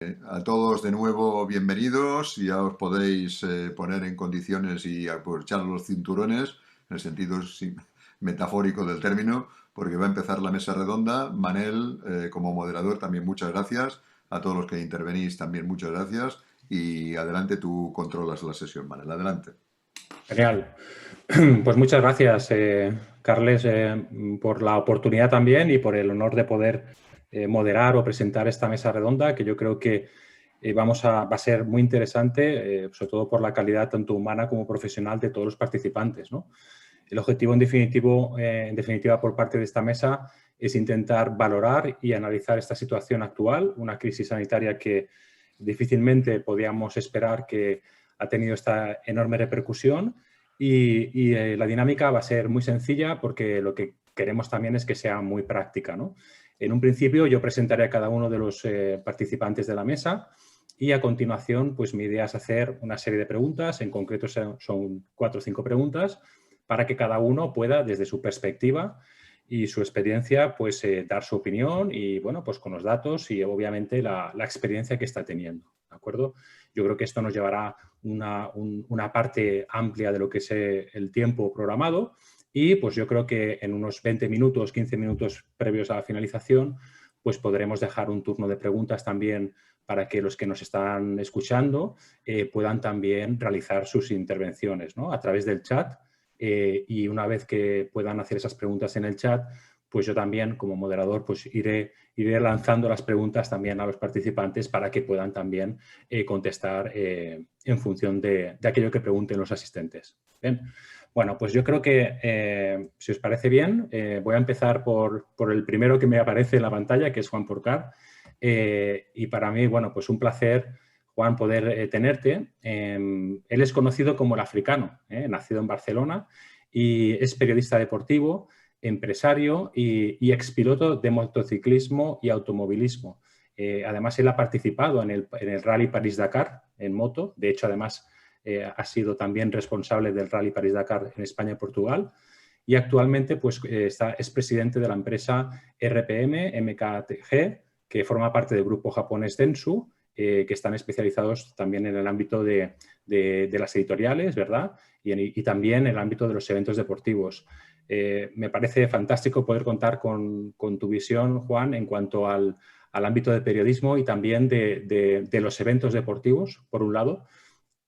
A todos de nuevo bienvenidos. Ya os podéis poner en condiciones y aprovechar los cinturones, en el sentido metafórico del término, porque va a empezar la mesa redonda. Manel, como moderador, también muchas gracias. A todos los que intervenís también muchas gracias. Y adelante, tú controlas la sesión, Manel. Adelante. Genial. Pues muchas gracias, Carles, por la oportunidad también y por el honor de poder moderar o presentar esta mesa redonda, que yo creo que va a ser muy interesante, sobre todo por la calidad tanto humana como profesional de todos los participantes, ¿no? El objetivo en definitiva, por parte de esta mesa es intentar valorar y analizar esta situación actual, una crisis sanitaria que difícilmente podíamos esperar que ha tenido esta enorme repercusión y la dinámica va a ser muy sencilla porque lo que queremos también es que sea muy práctica, ¿no? En un principio yo presentaré a cada uno de los participantes de la mesa y a continuación pues mi idea es hacer una serie de preguntas, en concreto son 4 o 5 preguntas, para que cada uno pueda desde su perspectiva y su experiencia pues dar su opinión y bueno pues con los datos y obviamente la experiencia que está teniendo, ¿de acuerdo? Yo creo que esto nos llevará una parte amplia de lo que es el tiempo programado y pues yo creo que en unos 20 minutos, 15 minutos previos a la finalización, pues podremos dejar un turno de preguntas también para que los que nos están escuchando puedan también realizar sus intervenciones, ¿no? A través del chat y una vez que puedan hacer esas preguntas en el chat, pues yo también como moderador pues iré lanzando las preguntas también a los participantes para que puedan también contestar en función de aquello que pregunten los asistentes. Bien. Bueno, pues yo creo que, si os parece bien, voy a empezar por el primero que me aparece en la pantalla, que es Juan Porcar. Y para mí, bueno, pues un placer, Juan, poder tenerte. Él es conocido como el africano, nacido en Barcelona y es periodista deportivo, empresario y expiloto de motociclismo y automovilismo. Además, él ha participado en el Rally París-Dakar en moto. De hecho, además, ha sido también responsable del Rally París-Dakar en España y Portugal. Y actualmente pues, es presidente de la empresa RPM MKTG, que forma parte del grupo japonés Dentsu, que están especializados también en el ámbito de las editoriales, ¿verdad? Y también en el ámbito de los eventos deportivos. Me parece fantástico poder contar con tu visión, Juan, en cuanto al ámbito de periodismo y también de los eventos deportivos, por un lado,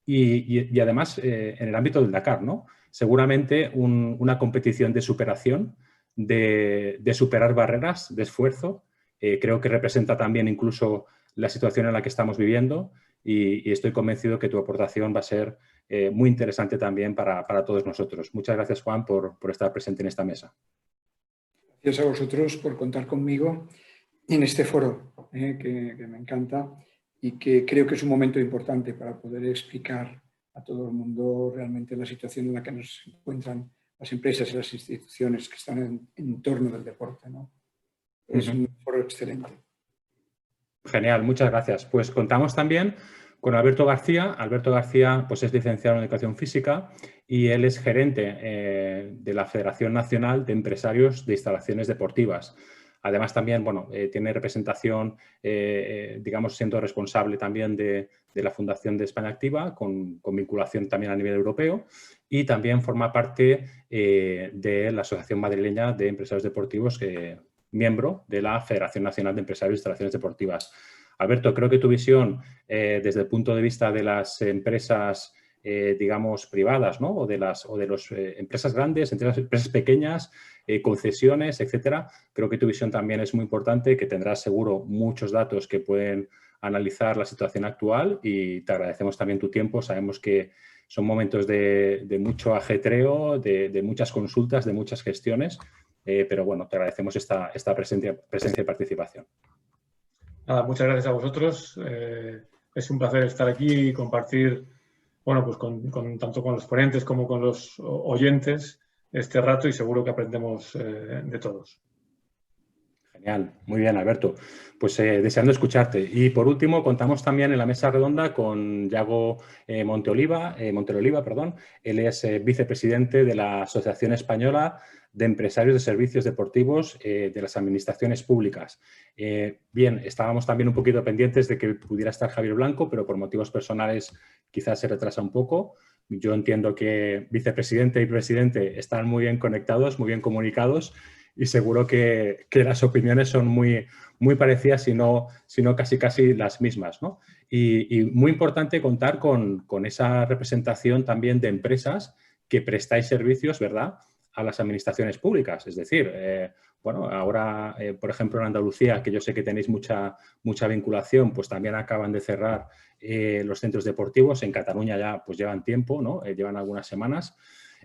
y además en el ámbito del Dakar, ¿no? Seguramente una competición de superación, de superar barreras, de esfuerzo. Creo que representa también incluso la situación en la que estamos viviendo y estoy convencido que tu aportación va a ser muy interesante también para todos nosotros. Muchas gracias, Juan, por estar presente en esta mesa. Gracias a vosotros por contar conmigo en este foro, que me encanta y que creo que es un momento importante para poder explicar a todo el mundo realmente la situación en la que nos encuentran las empresas y las instituciones que están en torno del deporte, ¿no? Es un foro excelente. Genial, muchas gracias. Pues contamos también con Alberto García. Alberto García pues, es licenciado en Educación Física y él es gerente de la Federación Nacional de Empresarios de Instalaciones Deportivas. Además, también bueno, tiene representación, digamos, siendo responsable también de la Fundación de España Activa, con vinculación también a nivel europeo, y también forma parte de la Asociación Madrileña de Empresarios Deportivos, miembro de la Federación Nacional de Empresarios de Instalaciones Deportivas. Alberto, creo que tu visión desde el punto de vista de las empresas, digamos, privadas, ¿no? o de las empresas grandes, entre las empresas pequeñas, concesiones, etcétera, creo que tu visión también es muy importante, que tendrás seguro muchos datos que pueden analizar la situación actual y te agradecemos también tu tiempo. Sabemos que son momentos de mucho ajetreo, de muchas consultas, de muchas gestiones, pero bueno, te agradecemos esta presencia y participación. Nada, muchas gracias a vosotros. Es un placer estar aquí y compartir, bueno, pues tanto con los ponentes como con los oyentes este rato y seguro que aprendemos de todos. Genial, muy bien, Alberto. Pues deseando escucharte. Y por último, contamos también en la mesa redonda con Yago Monteroliva. Él es vicepresidente de la Asociación Española de empresarios de servicios deportivos de las administraciones públicas. Bien, estábamos también un poquito pendientes de que pudiera estar Javier Blanco, pero por motivos personales quizás se retrasa un poco. Yo entiendo que vicepresidente y presidente están muy bien conectados, muy bien comunicados y seguro que las opiniones son muy parecidas, si no casi las mismas, ¿no? Y muy importante contar con esa representación también de empresas que prestáis servicios, ¿verdad?, a las administraciones públicas. Es decir, bueno, ahora, por ejemplo, en Andalucía, que yo sé que tenéis mucha vinculación, pues también acaban de cerrar los centros deportivos. En Cataluña ya pues llevan tiempo, ¿no? Llevan algunas semanas.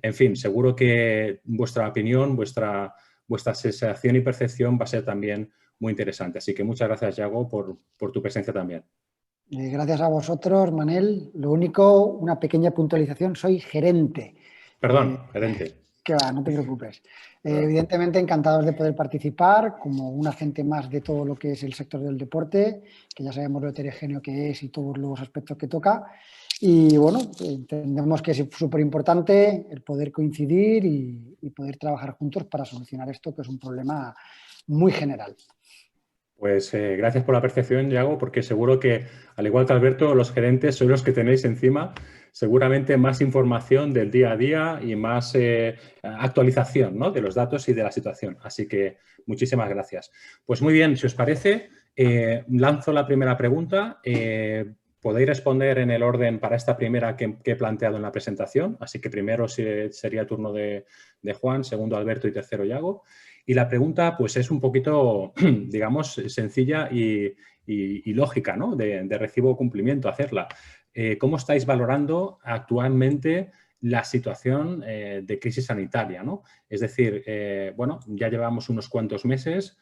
En fin, seguro que vuestra opinión, vuestra sensación y percepción va a ser también muy interesante. Así que muchas gracias, Yago, por tu presencia también. Gracias a vosotros, Manel. Lo único, una pequeña puntualización, soy gerente. Perdón, gerente. Que va, no te preocupes. Evidentemente encantados de poder participar como un agente más de todo lo que es el sector del deporte, que ya sabemos lo heterogéneo que es y todos los aspectos que toca. Y bueno, entendemos que es súper importante el poder coincidir y poder trabajar juntos para solucionar esto, que es un problema muy general. Pues gracias por la percepción, Yago, porque seguro que, al igual que Alberto, los gerentes sois los que tenéis encima seguramente más información del día a día y más actualización, ¿no?, de los datos y de la situación. Así que muchísimas gracias. Pues muy bien, si os parece, lanzo la primera pregunta. Podéis responder en el orden para esta primera que he planteado en la presentación. Así que primero sería turno de Juan, segundo Alberto y tercero Yago. Y la pregunta pues es un poquito, digamos, sencilla y lógica, ¿no?, de recibo o cumplimiento hacerla. ¿Cómo estáis valorando actualmente la situación de crisis sanitaria, ¿no? Es decir, bueno, ya llevamos unos cuantos meses.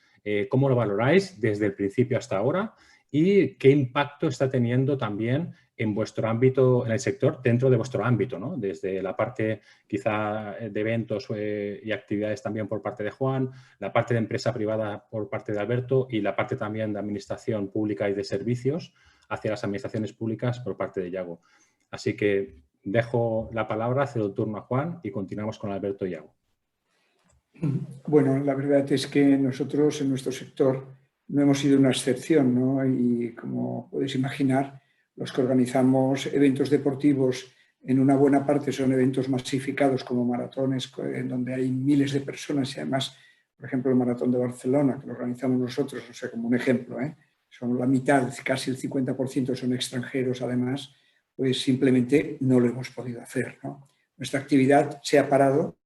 ¿Cómo lo valoráis desde el principio hasta ahora? ¿Y qué impacto está teniendo también en vuestro ámbito, en el sector, dentro de vuestro ámbito, ¿no? Desde la parte quizá de eventos y actividades también por parte de Juan, la parte de empresa privada por parte de Alberto y la parte también de administración pública y de servicios hacia las administraciones públicas por parte de Yago. Así que dejo la palabra, cedo el turno a Juan y continuamos con Alberto y Yago. Bueno, la verdad es que nosotros en nuestro sector no hemos sido una excepción, ¿no? Y como podéis imaginar, los que organizamos eventos deportivos en una buena parte son eventos masificados como maratones en donde hay miles de personas y además, por ejemplo, el Maratón de Barcelona, que lo organizamos nosotros, o sea, como un ejemplo, son la mitad, casi el 50% son extranjeros además, pues simplemente no lo hemos podido hacer, ¿no? Nuestra actividad se ha parado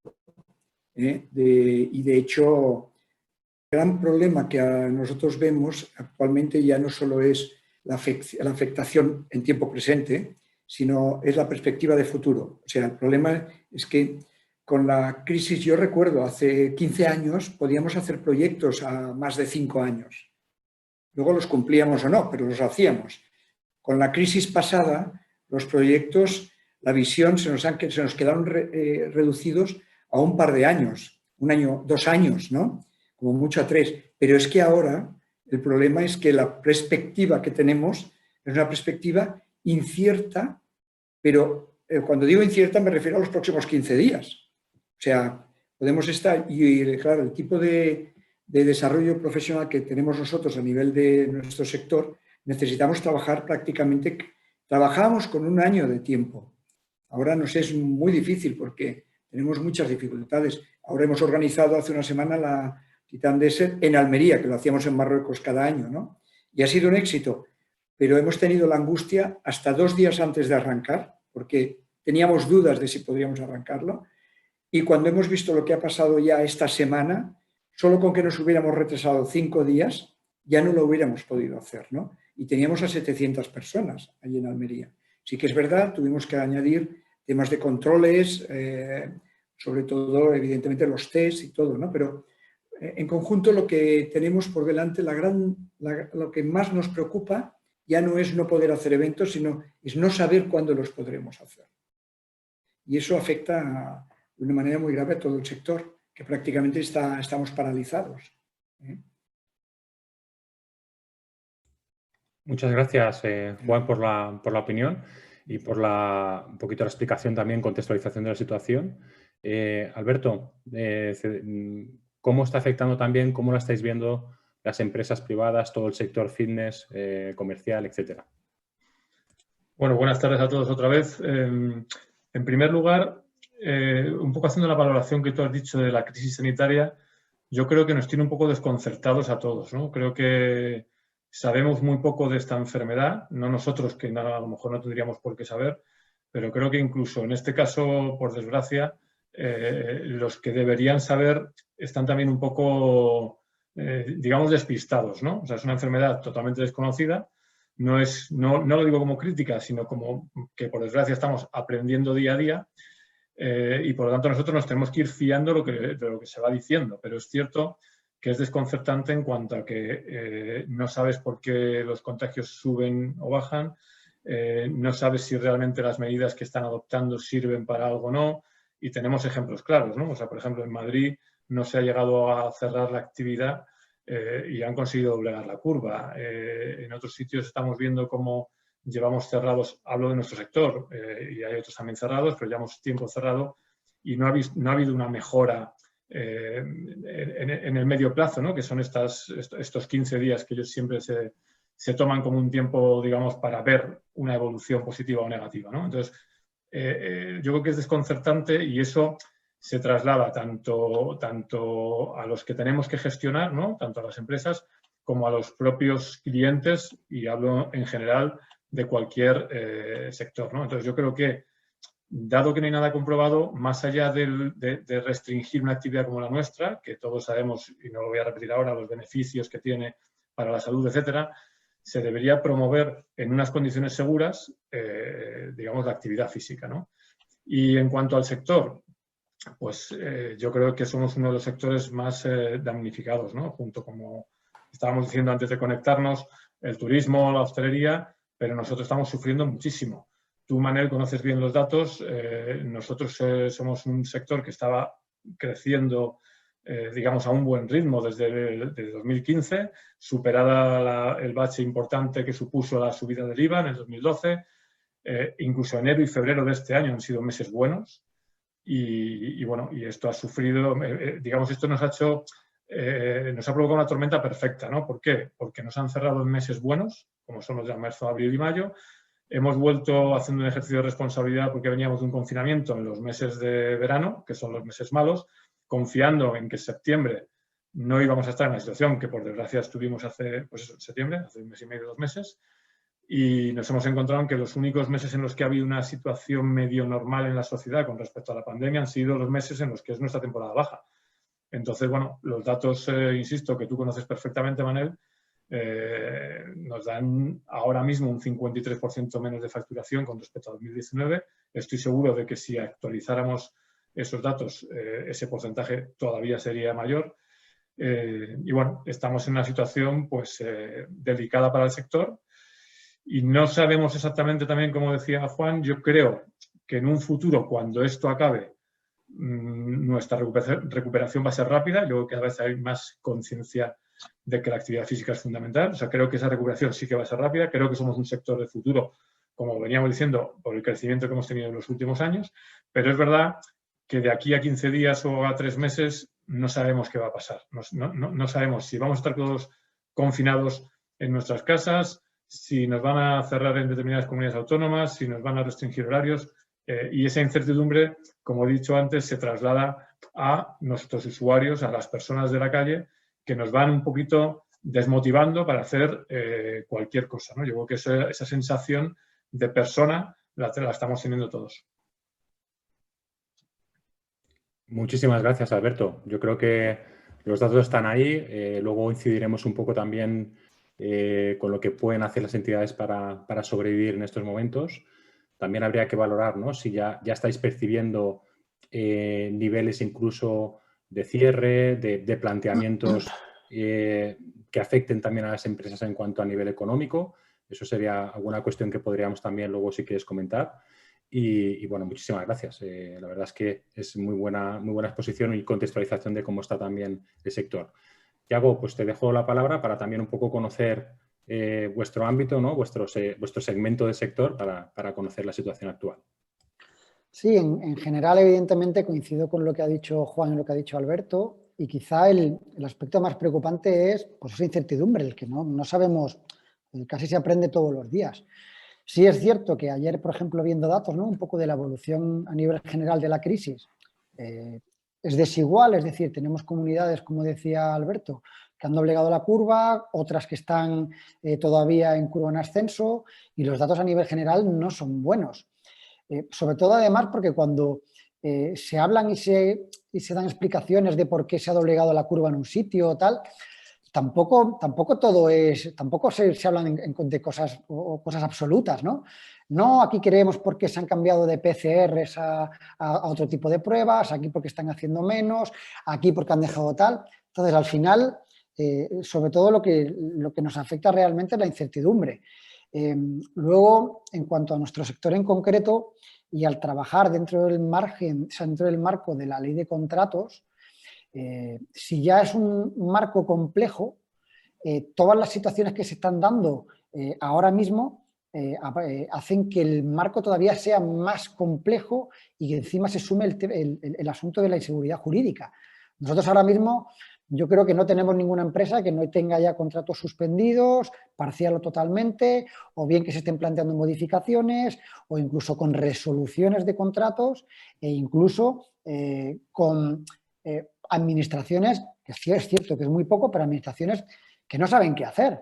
y de hecho el gran problema que nosotros vemos actualmente ya no solo es la afectación en tiempo presente, sino es la perspectiva de futuro. O sea, el problema es que con la crisis, yo recuerdo, hace 15 años podíamos hacer proyectos a más de 5 años. Luego los cumplíamos o no, pero los hacíamos. Con la crisis pasada, los proyectos, la visión se nos quedaron reducidos a un par de años, 1 año, 2 años, ¿no? Como mucho a 3. Pero es que ahora el problema es que la perspectiva que tenemos es una perspectiva incierta, pero cuando digo incierta me refiero a los próximos 15 días. O sea, podemos estar, y claro, el tipo de desarrollo profesional que tenemos nosotros a nivel de nuestro sector, necesitamos trabajar prácticamente, trabajábamos con 1 año de tiempo. Ahora nos es muy difícil porque tenemos muchas dificultades. Ahora hemos organizado hace una semana la Titan Desert en Almería, que lo hacíamos en Marruecos cada año, ¿no? Y ha sido un éxito, pero hemos tenido la angustia hasta 2 días antes de arrancar, porque teníamos dudas de si podríamos arrancarlo, y cuando hemos visto lo que ha pasado ya esta semana, solo con que nos hubiéramos retrasado 5 días, ya no lo hubiéramos podido hacer, ¿no? Y teníamos a 700 personas allí en Almería. Sí que es verdad, tuvimos que añadir temas de controles, sobre todo, evidentemente, los test y todo, ¿no? Pero en conjunto lo que tenemos por delante, lo que más nos preocupa ya no es no poder hacer eventos, sino es no saber cuándo los podremos hacer. Y eso afecta de una manera muy grave a todo el sector, que prácticamente estamos paralizados. Muchas gracias, Juan, por la opinión y por un poquito la explicación también, contextualización de la situación. Alberto, ¿cómo está afectando también, cómo la estáis viendo las empresas privadas, todo el sector fitness, comercial, etcétera? Bueno, buenas tardes a todos otra vez. En primer lugar, un poco haciendo la valoración que tú has dicho de la crisis sanitaria, yo creo que nos tiene un poco desconcertados a todos, ¿no? Creo que sabemos muy poco de esta enfermedad, no nosotros, que a lo mejor no tendríamos por qué saber, pero creo que incluso en este caso, por desgracia, los que deberían saber están también un poco, digamos, despistados, ¿no? O sea, es una enfermedad totalmente desconocida. No lo digo como crítica, sino como que por desgracia estamos aprendiendo día a día y por lo tanto nosotros nos tenemos que ir fiando de lo que se va diciendo. Pero es cierto que es desconcertante en cuanto a que no sabes por qué los contagios suben o bajan, no sabes si realmente las medidas que están adoptando sirven para algo o no, y tenemos ejemplos claros, ¿no? O sea, por ejemplo, en Madrid no se ha llegado a cerrar la actividad y han conseguido doblegar la curva. En otros sitios estamos viendo cómo llevamos cerrados, hablo de nuestro sector, y hay otros también cerrados, pero llevamos tiempo cerrado y no ha habido una mejora en el medio plazo, ¿no? Que son estos 15 días que ellos siempre se toman como un tiempo, digamos, para ver una evolución positiva o negativa, ¿no? Entonces, yo creo que es desconcertante y eso se traslada tanto a los que tenemos que gestionar, ¿no? Tanto a las empresas como a los propios clientes, y hablo en general de cualquier sector, ¿no? Entonces, yo creo que, dado que no hay nada comprobado, más allá de restringir una actividad como la nuestra, que todos sabemos, y no lo voy a repetir ahora, los beneficios que tiene para la salud, etcétera, se debería promover en unas condiciones seguras, digamos, la actividad física, ¿no? Y en cuanto al sector, pues yo creo que somos uno de los sectores más damnificados, ¿no? Junto, como estábamos diciendo antes de conectarnos, el turismo, la hostelería, pero nosotros estamos sufriendo muchísimo. Tú, Manel, conoces bien los datos. Nosotros somos un sector que estaba creciendo, digamos, a un buen ritmo desde 2015, superada el bache importante que supuso la subida del IVA en el 2012. Incluso enero y febrero de este año han sido meses buenos. Y bueno, y esto ha sufrido, digamos, esto nos ha provocado una tormenta perfecta, ¿no? ¿Por qué? Porque nos han cerrado en meses buenos, como son los de marzo, abril y mayo. Hemos vuelto haciendo un ejercicio de responsabilidad porque veníamos de un confinamiento en los meses de verano, que son los meses malos, confiando en que en septiembre no íbamos a estar en la situación que por desgracia estuvimos hace un mes y medio, 2 meses. Y nos hemos encontrado en que los únicos meses en los que ha habido una situación medio normal en la sociedad con respecto a la pandemia han sido los meses en los que es nuestra temporada baja. Entonces, bueno, los datos, insisto, que tú conoces perfectamente, Manel, nos dan ahora mismo un 53% menos de facturación con respecto a 2019. Estoy seguro de que si actualizáramos esos datos, ese porcentaje todavía sería mayor. Y bueno, estamos en una situación pues delicada para el sector. Y no sabemos exactamente también, como decía Juan, yo creo que en un futuro, cuando esto acabe, nuestra recuperación va a ser rápida. Yo creo que cada vez hay más conciencia de que la actividad física es fundamental. O sea, creo que esa recuperación sí que va a ser rápida. Creo que somos un sector de futuro, como veníamos diciendo, por el crecimiento que hemos tenido en los últimos años. Pero es verdad que de aquí a 15 días o a 3 meses no sabemos qué va a pasar. No sabemos si vamos a estar todos confinados en nuestras casas, si nos van a cerrar en determinadas comunidades autónomas, si nos van a restringir horarios, y esa incertidumbre, como he dicho antes, se traslada a nuestros usuarios, a las personas de la calle, que nos van un poquito desmotivando para hacer cualquier cosa, ¿no? Yo creo que esa sensación de persona la estamos teniendo todos. Muchísimas gracias, Alberto. Yo creo que los datos están ahí. Luego incidiremos un poco también con lo que pueden hacer las entidades para sobrevivir en estos momentos. También habría que valorar, ¿no? Si ya estáis percibiendo niveles incluso de cierre, de planteamientos que afecten también a las empresas en cuanto a nivel económico. Eso sería alguna cuestión que podríamos también luego, si quieres, comentar. Y bueno, muchísimas gracias. La verdad es que es muy buena exposición y contextualización de cómo está también el sector. Yago, pues te dejo la palabra para también un poco conocer vuestro ámbito, ¿no? Vuestro segmento de sector para conocer la situación actual. Sí, en general, evidentemente, coincido con lo que ha dicho Juan y lo que ha dicho Alberto, y quizá el aspecto más preocupante es pues, esa incertidumbre, el que no sabemos, casi se aprende todos los días. Sí es cierto que ayer, por ejemplo, viendo datos, ¿no? Un poco de la evolución a nivel general de la crisis, es desigual, es decir, tenemos comunidades, como decía Alberto, que han doblegado la curva, otras que están todavía en curva en ascenso, y los datos a nivel general no son buenos. Sobre todo, además, porque cuando se hablan y se dan explicaciones de por qué se ha doblegado la curva en un sitio o tal, tampoco todo es, tampoco se hablan de cosas o cosas absolutas, ¿no? No, aquí creemos porque se han cambiado de PCRs a otro tipo de pruebas, aquí porque están haciendo menos, aquí porque han dejado tal. Entonces, al final, sobre todo lo que nos afecta realmente es la incertidumbre. Luego, en cuanto a nuestro sector en concreto y al trabajar dentro del margen, o sea, dentro del marco de la ley de contratos, si ya es un marco complejo, todas las situaciones que se están dando ahora mismo hacen que el marco todavía sea más complejo y que encima se sume el asunto de la inseguridad jurídica. Nosotros ahora mismo yo creo que no tenemos ninguna empresa que no tenga ya contratos suspendidos, parcial o totalmente, o bien que se estén planteando modificaciones o incluso con resoluciones de contratos e incluso con administraciones, que es cierto que es muy poco, pero administraciones que no saben qué hacer.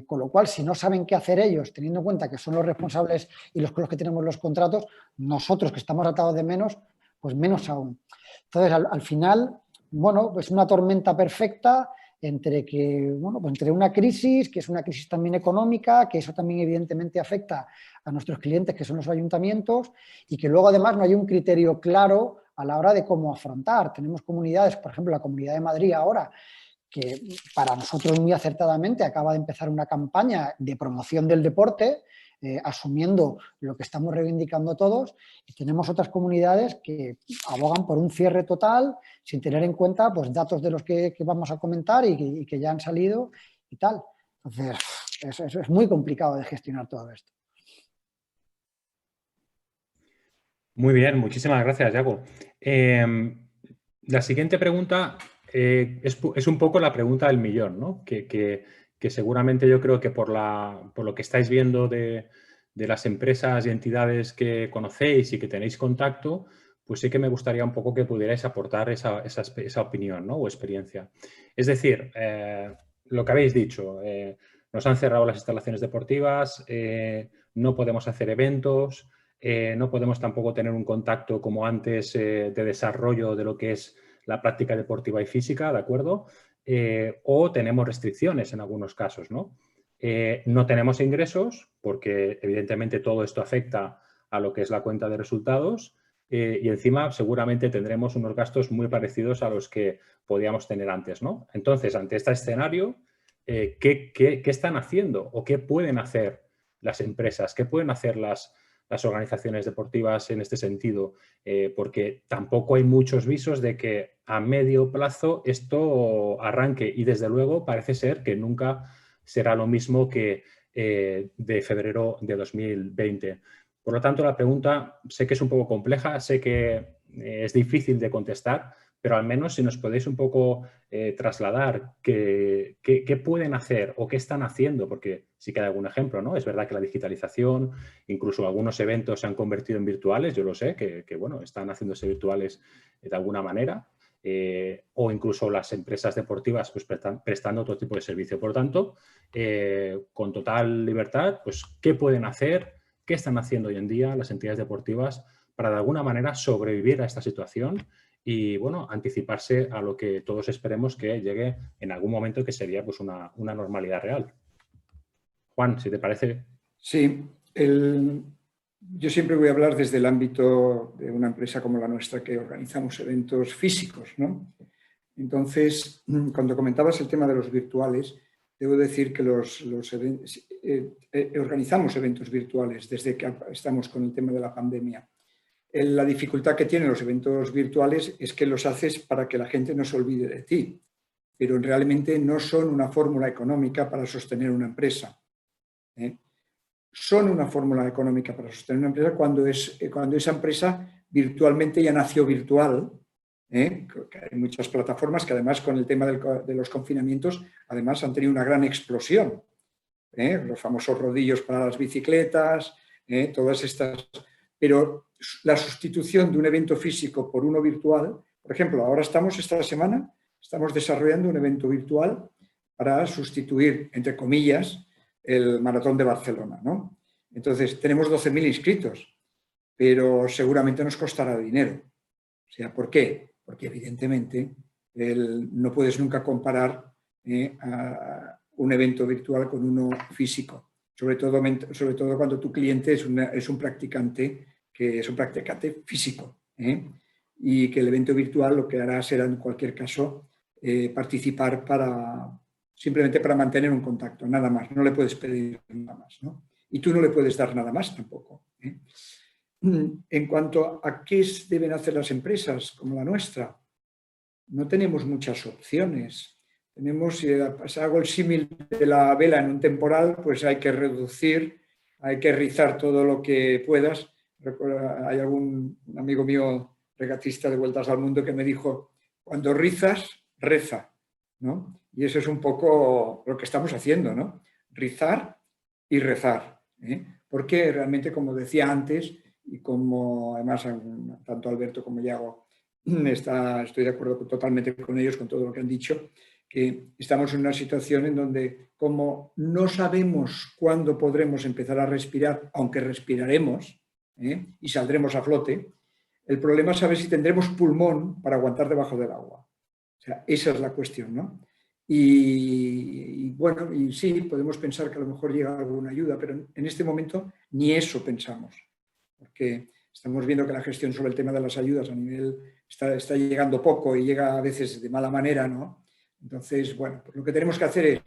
Con lo cual, si no saben qué hacer ellos, teniendo en cuenta que son los responsables y los con los que tenemos los contratos, nosotros que estamos atados de menos, pues menos aún. Entonces, al final, bueno, pues una tormenta perfecta entre pues entre una crisis, que es una crisis también económica, que eso también evidentemente afecta a nuestros clientes, que son los ayuntamientos, y que luego además no hay un criterio claro a la hora de cómo afrontar. Tenemos comunidades, por ejemplo, la Comunidad de Madrid ahora, que para nosotros muy acertadamente acaba de empezar una campaña de promoción del deporte, asumiendo lo que estamos reivindicando todos, y tenemos otras comunidades que abogan por un cierre total sin tener en cuenta pues, datos de los que vamos a comentar y que ya han salido y tal. Entonces, es muy complicado de gestionar todo esto. Muy bien, muchísimas gracias, Yago. La siguiente pregunta es un poco la pregunta del millón, ¿no? Que seguramente yo creo que por lo que estáis viendo de las empresas y entidades que conocéis y que tenéis contacto, pues sí que me gustaría un poco que pudierais aportar esa opinión, ¿no? O experiencia. Es decir, lo que habéis dicho, nos han cerrado las instalaciones deportivas, no podemos hacer eventos, no podemos tampoco tener un contacto como antes de desarrollo de lo que es la práctica deportiva y física, ¿de acuerdo? O tenemos restricciones en algunos casos, ¿no? No tenemos ingresos porque evidentemente todo esto afecta a lo que es la cuenta de resultados y encima seguramente tendremos unos gastos muy parecidos a los que podíamos tener antes, ¿no? Entonces, ante este escenario, ¿qué están haciendo o qué pueden hacer las empresas? ¿Qué pueden hacer las organizaciones deportivas en este sentido? Porque tampoco hay muchos visos de que a medio plazo esto arranque y desde luego parece ser que nunca será lo mismo que de febrero de 2020. Por lo tanto, la pregunta sé que es un poco compleja, sé que es difícil de contestar, pero al menos si nos podéis un poco trasladar qué pueden hacer o qué están haciendo, porque sí que hay algún ejemplo, ¿no? Es verdad que la digitalización, incluso algunos eventos se han convertido en virtuales, yo lo sé, que bueno, están haciéndose virtuales de alguna manera, o incluso las empresas deportivas pues prestando otro tipo de servicio. Por tanto, con total libertad, pues ¿qué pueden hacer? ¿Qué están haciendo hoy en día las entidades deportivas para de alguna manera sobrevivir a esta situación y, bueno, anticiparse a lo que todos esperemos que llegue en algún momento, que sería pues una normalidad real? Juan, si te parece. Sí, yo siempre voy a hablar desde el ámbito de una empresa como la nuestra que organizamos eventos físicos, ¿no? Entonces, cuando comentabas el tema de los virtuales, debo decir que organizamos eventos virtuales desde que estamos con el tema de la pandemia. La dificultad que tienen los eventos virtuales es que los haces para que la gente no se olvide de ti, pero realmente no son una fórmula económica para sostener una empresa. Son una fórmula económica para sostener una empresa cuando esa empresa virtualmente ya nació virtual, que hay muchas plataformas que además con el tema de los confinamientos además han tenido una gran explosión. Los famosos rodillos para las bicicletas, todas estas. Pero la sustitución de un evento físico por uno virtual, por ejemplo, ahora esta semana, estamos desarrollando un evento virtual para sustituir, entre comillas, el Maratón de Barcelona, ¿no? Entonces, tenemos 12.000 inscritos, pero seguramente nos costará dinero. O sea, ¿por qué? Porque evidentemente no puedes nunca comparar a un evento virtual con uno físico, sobre todo cuando tu cliente es un practicante físico, y que el evento virtual lo que hará será en cualquier caso participar simplemente para mantener un contacto, nada más, no le puedes pedir nada más, ¿no? Y tú no le puedes dar nada más tampoco. En cuanto a qué deben hacer las empresas como la nuestra, no tenemos muchas opciones. Si hago el símil de la vela en un temporal, pues hay que reducir, hay que rizar todo lo que puedas. Hay un amigo mío, regatista de Vueltas al Mundo, que me dijo, cuando rizas, reza, ¿no? Y eso es un poco lo que estamos haciendo, ¿no? Rizar y rezar, porque realmente, como decía antes, y como además tanto Alberto como Yago estoy de acuerdo totalmente con ellos, con todo lo que han dicho, que estamos en una situación en donde, como no sabemos cuándo podremos empezar a respirar, aunque respiraremos y saldremos a flote, el problema es saber si tendremos pulmón para aguantar debajo del agua. O sea, esa es la cuestión, ¿no? Y bueno, y sí, podemos pensar que a lo mejor llega alguna ayuda, pero en este momento ni eso pensamos, porque estamos viendo que la gestión sobre el tema de las ayudas a nivel está llegando poco y llega a veces de mala manera, ¿no? Entonces, bueno, pues lo que tenemos que hacer es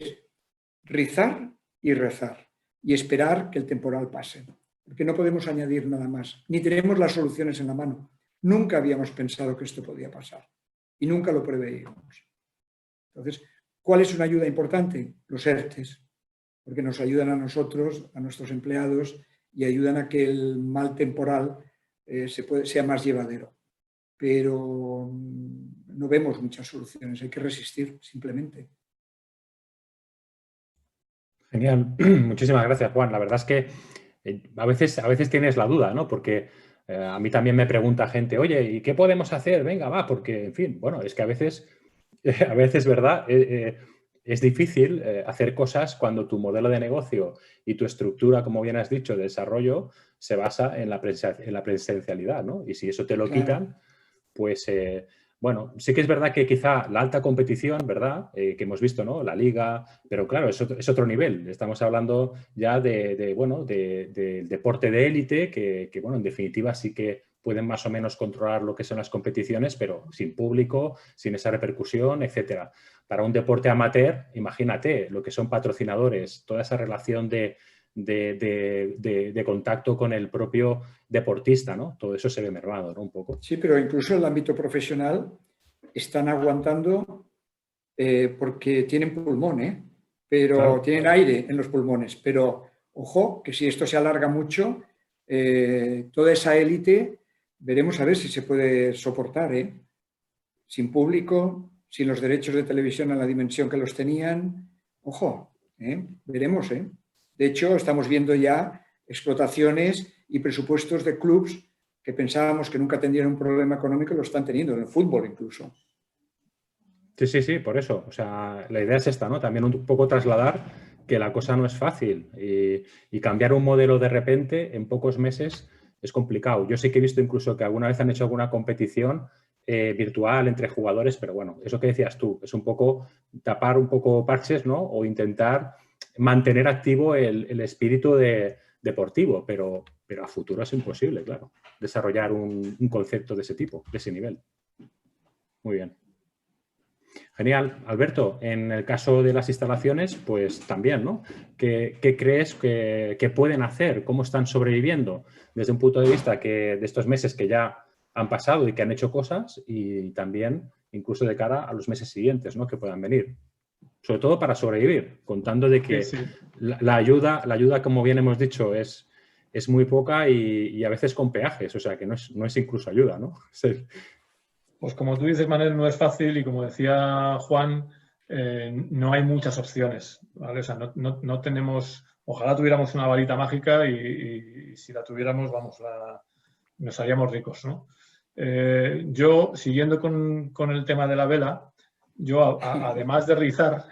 rizar y rezar y esperar que el temporal pase, porque no podemos añadir nada más, ni tenemos las soluciones en la mano. Nunca habíamos pensado que esto podía pasar y nunca lo preveíamos. Entonces, ¿cuál es una ayuda importante? Los ERTEs, porque nos ayudan a nosotros, a nuestros empleados, y ayudan a que el mal temporal sea más llevadero. Pero no vemos muchas soluciones, hay que resistir simplemente. Genial, muchísimas gracias, Juan. La verdad es que a veces tienes la duda, ¿no? Porque a mí también me pregunta gente, oye, ¿y qué podemos hacer? Venga, va, porque, en fin, bueno, es que a veces, ¿verdad? Es difícil hacer cosas cuando tu modelo de negocio y tu estructura, como bien has dicho, de desarrollo, se basa en la presencialidad, ¿no? Y si eso te lo quitan, pues, bueno, sí que es verdad que quizá la alta competición, ¿verdad? Que hemos visto, ¿no? La liga, pero claro, es otro nivel. Estamos hablando ya del deporte de élite, que, bueno, en definitiva sí que pueden más o menos controlar lo que son las competiciones, pero sin público, sin esa repercusión, etcétera. Para un deporte amateur, imagínate lo que son patrocinadores, toda esa relación de contacto con el propio deportista, ¿no? Todo eso se ve mermado, ¿no? Un poco. Sí, pero incluso en el ámbito profesional están aguantando porque tienen pulmón, pero claro, tienen aire en los pulmones. Pero, ojo, que si esto se alarga mucho, toda esa élite, veremos a ver si se puede soportar, sin público, sin los derechos de televisión en la dimensión que los tenían. Ojo, veremos, De hecho, estamos viendo ya explotaciones y presupuestos de clubs que pensábamos que nunca tendrían un problema económico, lo están teniendo, en el fútbol incluso. Sí, por eso. O sea, la idea es esta, ¿no? También un poco trasladar que la cosa no es fácil y cambiar un modelo de repente en pocos meses es complicado. Yo sí que he visto incluso que alguna vez han hecho alguna competición virtual entre jugadores, pero bueno, eso que decías tú, es un poco tapar un poco parches, ¿no? O intentar mantener activo el espíritu deportivo, pero a futuro es imposible, claro, desarrollar un concepto de ese tipo, de ese nivel. Muy bien. Genial. Alberto, en el caso de las instalaciones, pues también, ¿no? ¿Qué crees que pueden hacer? ¿Cómo están sobreviviendo? Desde un punto de vista de estos meses que ya han pasado y que han hecho cosas y también incluso de cara a los meses siguientes, ¿no? Que puedan venir. Sobre todo para sobrevivir, contando de que la ayuda, como bien hemos dicho, es es muy poca y a veces con peajes, o sea que no es incluso ayuda, ¿no? Sí. Pues como tú dices, Manel, no es fácil y como decía Juan, no hay muchas opciones, ¿vale? O sea, no tenemos, ojalá tuviéramos una varita mágica y si la tuviéramos, vamos, nos haríamos ricos, ¿no? Yo, siguiendo con el tema de la vela, yo además de rizar,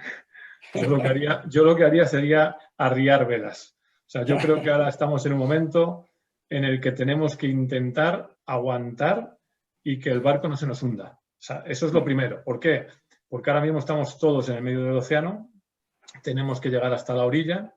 yo lo que haría sería arriar velas. O sea, yo creo que ahora estamos en un momento en el que tenemos que intentar aguantar y que el barco no se nos hunda. O sea, eso es lo primero. ¿Por qué? Porque ahora mismo estamos todos en el medio del océano, tenemos que llegar hasta la orilla.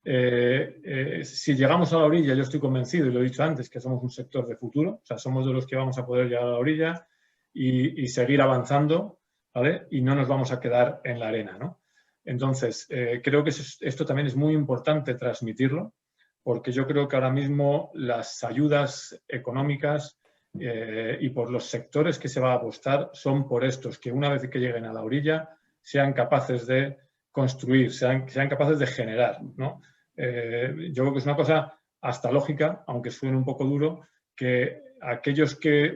Si llegamos a la orilla, yo estoy convencido, y lo he dicho antes, que somos un sector de futuro, o sea, somos de los que vamos a poder llegar a la orilla y seguir avanzando, ¿vale? Y no nos vamos a quedar en la arena, ¿no? Entonces, creo que esto también es muy importante transmitirlo, porque yo creo que ahora mismo las ayudas económicas y por los sectores que se va a apostar son por estos, que una vez que lleguen a la orilla sean capaces de construir, sean capaces de generar, ¿no? Yo creo que es una cosa hasta lógica, aunque suene un poco duro, que aquellos que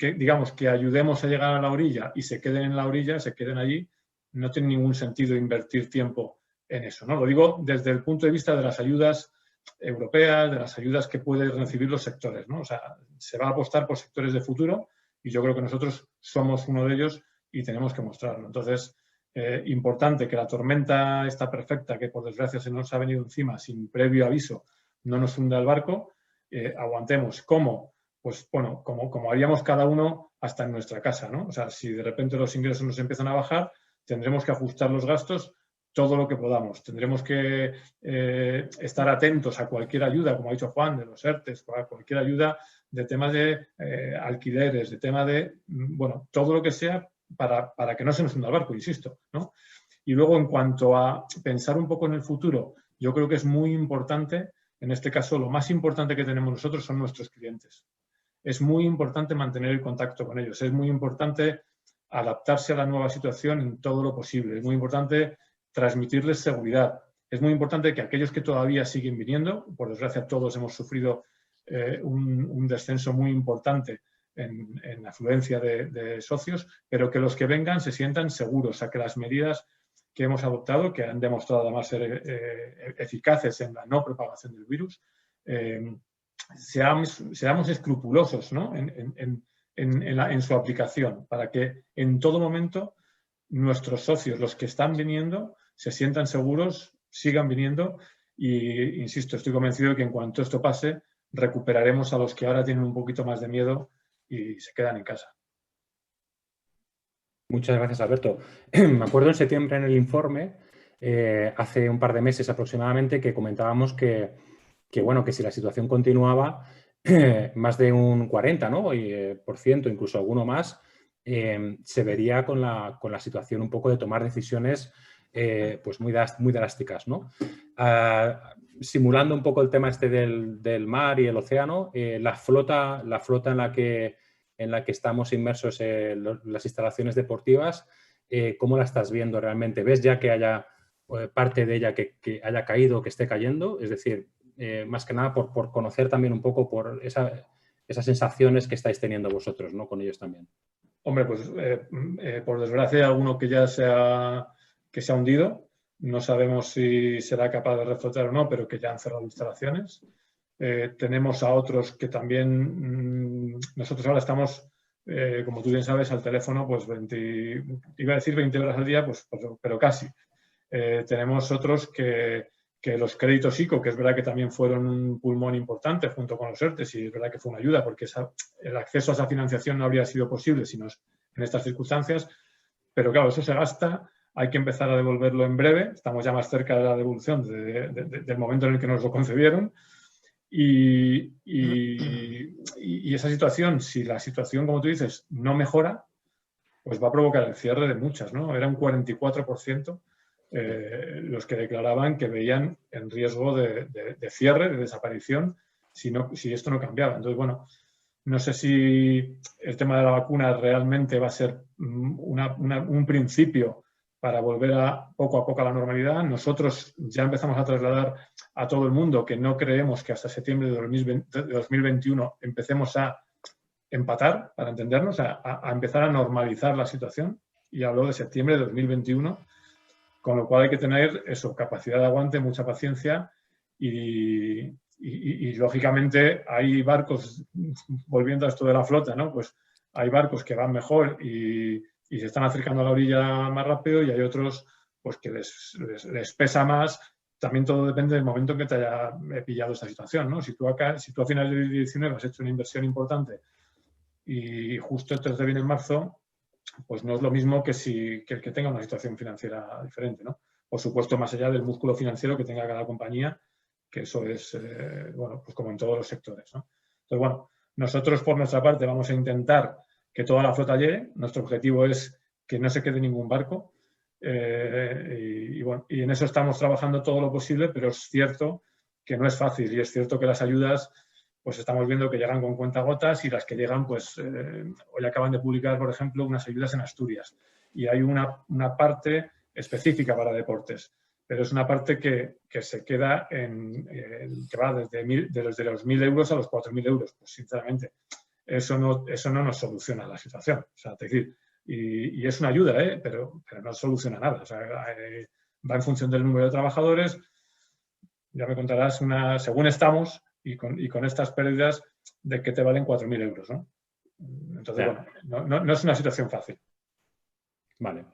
digamos, que ayudemos a llegar a la orilla y se queden en la orilla, se queden allí, no tiene ningún sentido invertir tiempo en eso, ¿no? Lo digo desde el punto de vista de las ayudas europeas, de las ayudas que pueden recibir los sectores, ¿no? O sea, se va a apostar por sectores de futuro y yo creo que nosotros somos uno de ellos y tenemos que mostrarlo. Entonces, importante que la tormenta está perfecta, que por desgracia se nos ha venido encima sin previo aviso, no nos hunda el barco, aguantemos. ¿Cómo? Pues bueno, como haríamos cada uno hasta en nuestra casa, ¿no? O sea, si de repente los ingresos nos empiezan a bajar, tendremos que ajustar los gastos todo lo que podamos. Tendremos que estar atentos a cualquier ayuda, como ha dicho Juan, de los ERTES, a cualquier ayuda de temas de alquileres, de tema de, bueno, todo lo que sea para que no se nos hunda el barco, insisto, ¿no? Y luego, en cuanto a pensar un poco en el futuro, yo creo que es muy importante, en este caso, lo más importante que tenemos nosotros son nuestros clientes. Es muy importante mantener el contacto con ellos, es muy importante adaptarse a la nueva situación en todo lo posible, es muy importante transmitirles seguridad, es muy importante que aquellos que todavía siguen viniendo, por desgracia todos hemos sufrido un descenso muy importante en afluencia de socios, pero que los que vengan se sientan seguros, o sea, que las medidas que hemos adoptado, que han demostrado además ser eficaces en la no propagación del virus, seamos escrupulosos, ¿no? en su aplicación, para que en todo momento nuestros socios, los que están viniendo, se sientan seguros, sigan viniendo y, insisto, estoy convencido de que en cuanto esto pase, recuperaremos a los que ahora tienen un poquito más de miedo y se quedan en casa. Muchas gracias, Alberto. Me acuerdo en septiembre en el informe, hace un par de meses aproximadamente, que comentábamos que bueno, que si la situación continuaba, más de un 40%, ¿no? Por ciento, incluso alguno más, se vería con la situación un poco de tomar decisiones pues muy drásticas, ¿no? Simulando un poco el tema este del mar y el océano, la flota en la que estamos inmersos en las instalaciones deportivas, ¿cómo la estás viendo realmente? ¿Ves ya que haya parte de ella que haya caído, que esté cayendo? Es decir, más que nada por conocer también un poco por esas sensaciones que estáis teniendo vosotros, ¿no? Con ellos también. Hombre, pues por desgracia hay alguno que ya se ha hundido. No sabemos si será capaz de reflotar o no, pero que ya han cerrado instalaciones. Tenemos a otros que también, nosotros ahora estamos, como tú bien sabes, al teléfono, pues iba a decir 20 horas al día, pues pero casi. Tenemos otros que los créditos ICO, que es verdad que también fueron un pulmón importante junto con los ERTES, y es verdad que fue una ayuda porque el acceso a esa financiación no habría sido posible sino en estas circunstancias, pero claro, eso se gasta, hay que empezar a devolverlo en breve, estamos ya más cerca de la devolución del momento en el que nos lo concedieron, y esa situación, si la situación, como tú dices, no mejora, pues va a provocar el cierre de muchas, ¿no? Era un 44%. Los que declaraban que veían en riesgo de cierre, de desaparición, si esto no cambiaba. Entonces, bueno, no sé si el tema de la vacuna realmente va a ser un principio para volver poco a poco a la normalidad. Nosotros ya empezamos a trasladar a todo el mundo que no creemos que hasta septiembre de 2021 empecemos a empatar, para entendernos, a empezar a normalizar la situación, y hablo de septiembre de 2021, con lo cual hay que tener eso, capacidad de aguante, mucha paciencia y lógicamente hay barcos, volviendo a esto de la flota, ¿no? Pues hay barcos que van mejor y se están acercando a la orilla más rápido, y hay otros pues que les pesa más. También todo depende del momento en que te haya pillado esta situación, ¿no? Si tú a finales de 2019 has hecho una inversión importante y justo esto te viene en marzo, pues no es lo mismo que el que tenga una situación financiera diferente, ¿no? Por supuesto, más allá del músculo financiero que tenga cada compañía, que eso es, bueno, pues como en todos los sectores, ¿no? Entonces, bueno, nosotros por nuestra parte vamos a intentar que toda la flota llegue. Nuestro objetivo es que no se quede ningún barco. Bueno, y en eso estamos trabajando todo lo posible, pero es cierto que no es fácil, y es cierto que las ayudas, pues estamos viendo que llegan con cuentagotas, y las que llegan, pues hoy acaban de publicar, por ejemplo, unas ayudas en Asturias, y hay una parte específica para deportes, pero es una parte que se queda que va desde los 1.000 euros a los 4.000 euros. Pues sinceramente, eso no nos soluciona la situación. O sea, es decir, y es una ayuda, pero no soluciona nada. O sea, va en función del número de trabajadores. Ya me contarás, según estamos, y con estas pérdidas, de que te valen 4.000 euros, ¿no? Entonces, bueno, no es una situación fácil. Vale.